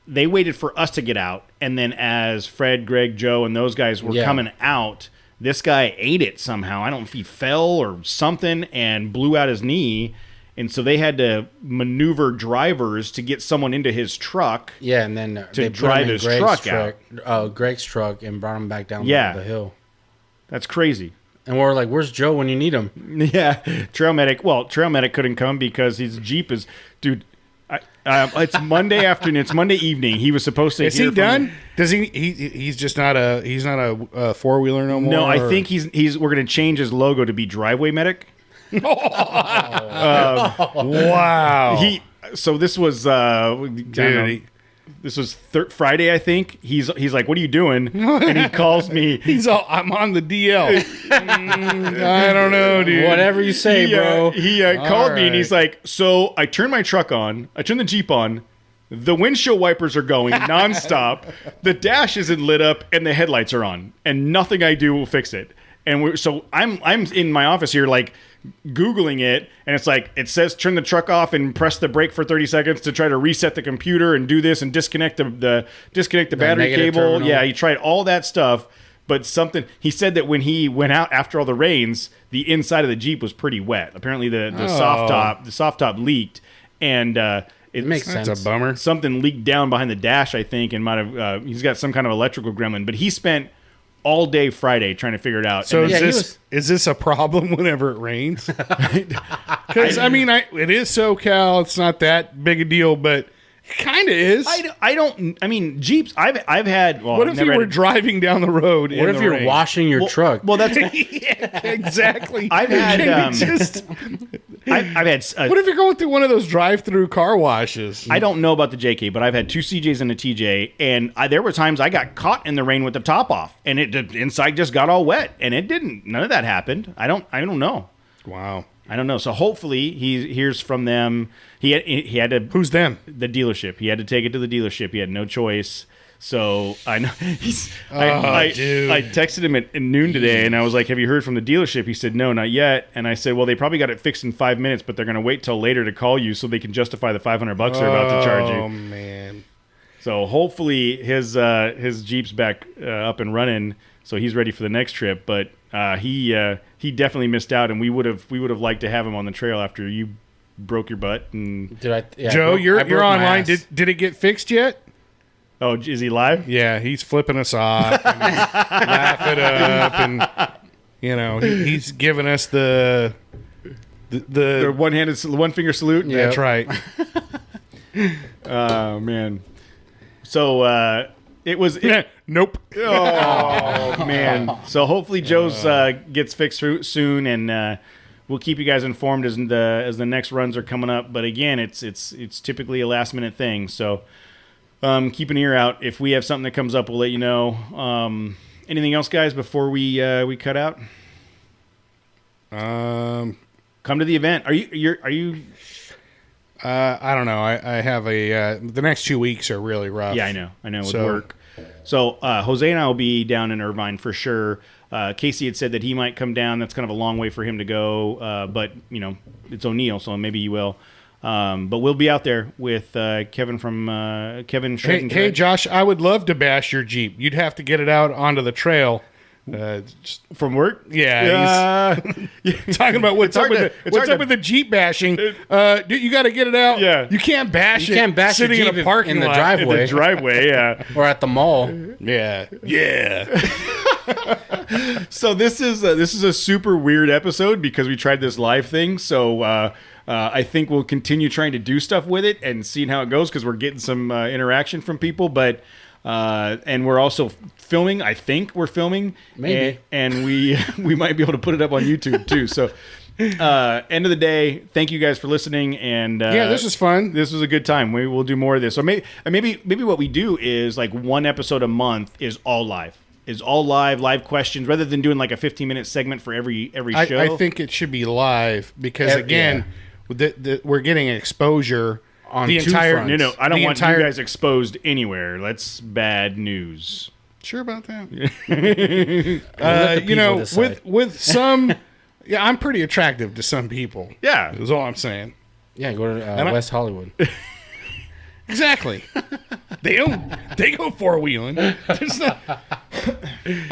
they waited for us to get out, and then as Fred, Greg, Joe, and those guys were coming out, this guy ate it somehow. I don't know if he fell or something and blew out his knee. And so they had to maneuver drivers to get someone into his truck. Yeah, and then to drive his truck out. Greg's truck, and brought him back down the hill. That's crazy. And we're like, "Where's Joe when you need him?" Yeah, trail medic. Well, trail medic couldn't come because his Jeep is, dude. It's Monday afternoon. It's Monday evening. He was supposed to. Is he done? Does he? He's just not a. He's not a 4-wheeler no more. No, I think he's. We're going to change his logo to be driveway medic. Wow. So this was this was Friday, I think. He's like, "What are you doing?" And he calls me. He's all, "I'm on the DL." I don't know, dude. Whatever you say, bro. He called me and he's like, "So I turned my truck on. I turned the Jeep on. The windshield wipers are going nonstop. The dash isn't lit up, and the headlights are on, and nothing I do will fix it." And so I'm in my office here, like Googling it, and it's like it says turn the truck off and press the brake for 30 seconds to try to reset the computer and do this and disconnect the battery cable. Terminal. Yeah, he tried all that stuff, but he said that when he went out after all the rains, the inside of the Jeep was pretty wet. Apparently the soft top leaked, and it makes sense. That's a bummer. Something leaked down behind the dash, I think, and might have he's got some kind of electrical gremlin. But he spent all day Friday trying to figure it out. So is this a problem whenever it rains? Because I mean, it is SoCal. It's not that big a deal, but it kind of is. I mean, Jeeps. I've had. Well, what if you were driving down the road? What if you're washing your truck? Well, that's yeah, exactly. I've had. I've had. What if you're going through one of those drive-through car washes? I don't know about the JK, but I've had 2 CJs and a TJ, and there were times I got caught in the rain with the top off, and the inside just got all wet, and it didn't. None of that happened. I don't know. Wow. I don't know. So hopefully he hears from them. He had to. Who's them? The dealership. He had to take it to the dealership. He had no choice. So I know I texted him at noon today, and I was like, "Have you heard from the dealership?" He said, "No, not yet." And I said, "Well, they probably got it fixed in 5 minutes, but they're going to wait till later to call you so they can justify the $500 they're about to charge you." Oh man. So hopefully his Jeep's back up and running, so he's ready for the next trip. But he definitely missed out, and we would have liked to have him on the trail after you broke your butt. And Joe, you're online. Did it get fixed yet? Oh, is he live? Yeah, he's flipping us off, and he's laughing up, and he's giving us the one finger salute. Yeah, that's right. Oh man. So it was nope. Oh man. So hopefully Joe's gets fixed soon, and we'll keep you guys informed as the next runs are coming up. But again, it's typically a last minute thing. So keep an ear out. If we have something that comes up, we'll let you know. Anything else, guys, before we cut out? Come to the event. Are you? I don't know. I have the next 2 weeks are really rough. Yeah, I know. With work. So Jose and I will be down in Irvine for sure. Casey had said that he might come down. That's kind of a long way for him to go. But it's O'Neill, so maybe he will. But we'll be out there with Kevin from Kevin. Hey, Josh, I would love to bash your Jeep. You'd have to get it out onto the trail. From work? Yeah. He's talking about what's up with the Jeep bashing. You got to get it out. Yeah. You can't bash it. You can't bash sitting your in Jeep a parking in the lot. driveway. In the driveway, yeah. Or at the mall. Yeah. Yeah. So this is a super weird episode because we tried this live thing. So I think we'll continue trying to do stuff with it and seeing how it goes because we're getting some interaction from people. But and we're also filming. I think we're filming. Maybe. And we might be able to put it up on YouTube too. So end of the day, thank you guys for listening. And yeah, this was fun. This was a good time. We will do more of this. So maybe what we do is like one episode a month is all live. Live questions rather than doing like a 15-minute segment for every show. I think it should be live because we're getting exposure on the entire. Fronts. No, I don't want you guys exposed anywhere. That's bad news. Sure about that. with some, yeah, I'm pretty attractive to some people. Yeah, is all I'm saying. Yeah, go to West Hollywood. Exactly. They go four wheeling. I'm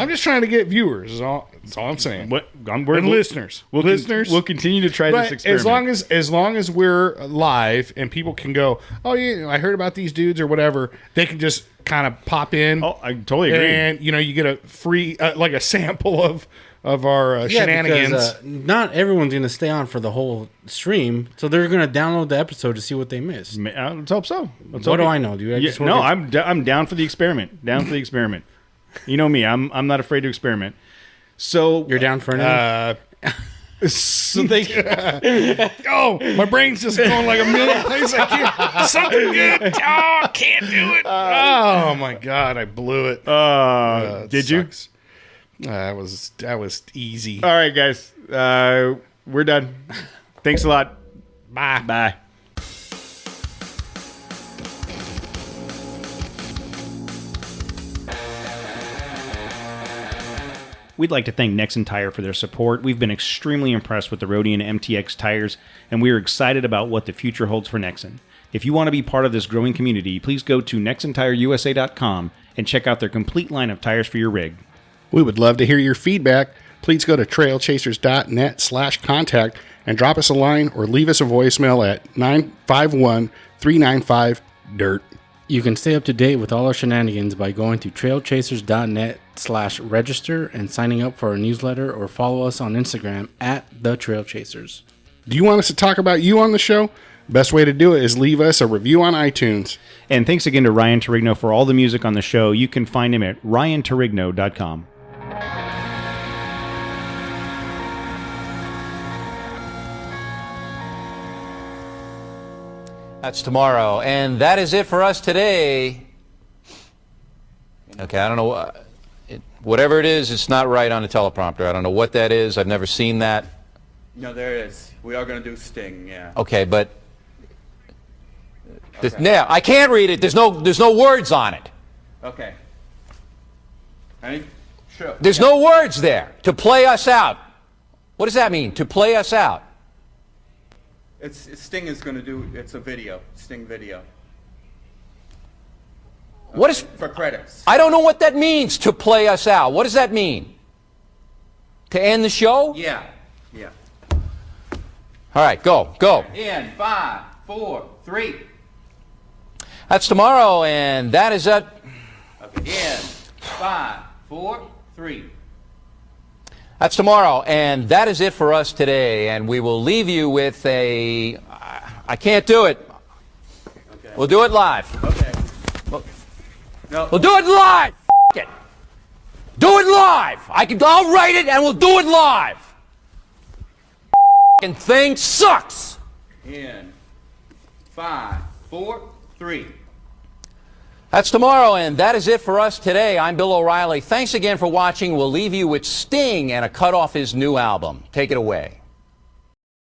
just trying to get viewers. That's all I'm saying. Listeners. We'll continue to try this experiment. As long as we're live and people can go, oh yeah, I heard about these dudes or whatever. They can just kind of pop in. Oh, I totally agree. And you get a free like a sample of our shenanigans. Because, not everyone's going to stay on for the whole stream, so they're going to download the episode to see what they missed. Let's hope so. What do I know, dude? I'm down for the experiment. Down for the experiment. You know me. I'm not afraid to experiment. So you're down for anything? So they. Oh, my brain's just going like a million places. I can't. Something good. Oh, I can't do it. Oh my god, I blew it. Did you? That was easy. All right, guys. We're done. Thanks a lot. Bye. Bye. We'd like to thank Nexen Tire for their support. We've been extremely impressed with the Rodian MTX tires, and we are excited about what the future holds for Nexen. If you want to be part of this growing community, please go to nexentireusa.com and check out their complete line of tires for your rig. We would love to hear your feedback. Please go to trailchasers.net/contact and drop us a line or leave us a voicemail at 951-395-DIRT. You can stay up to date with all our shenanigans by going to trailchasers.net/register and signing up for our newsletter or follow us on Instagram at The Trail Chasers. Do you want us to talk about you on the show? Best way to do it is leave us a review on iTunes. And thanks again to Ryan Torigno for all the music on the show. You can find him at ryantorigno.com. That's tomorrow. And that is it for us today. Okay, I don't know. Whatever it is, it's not right on the teleprompter. I don't know what that is. I've never seen that. No, there it is. We are going to do Sting, yeah. Okay, but... Yeah, I can't read it. There's no words on it. Okay. Ready? Sure. There's no words there. To play us out. What does that mean? To play us out. Sting is going to do, it's a video, Sting video. What is... For credits. I don't know what that means, to play us out. What does that mean? To end the show? Yeah. Yeah. All right, go. In 5, 4, 3. That's tomorrow, and that is it. Okay. In 5, 4, 3. That's tomorrow, and that is it for us today. And we will leave you with a... I can't do it. Okay. We'll do it live. Okay. No. We'll do it live. It. Do it live. I'll write it, and we'll do it live. Thing sucks. In 5, 4, 3. That's tomorrow, and that is it for us today. I'm Bill O'Reilly. Thanks again for watching. We'll leave you with Sting and a cut off his new album. Take it away.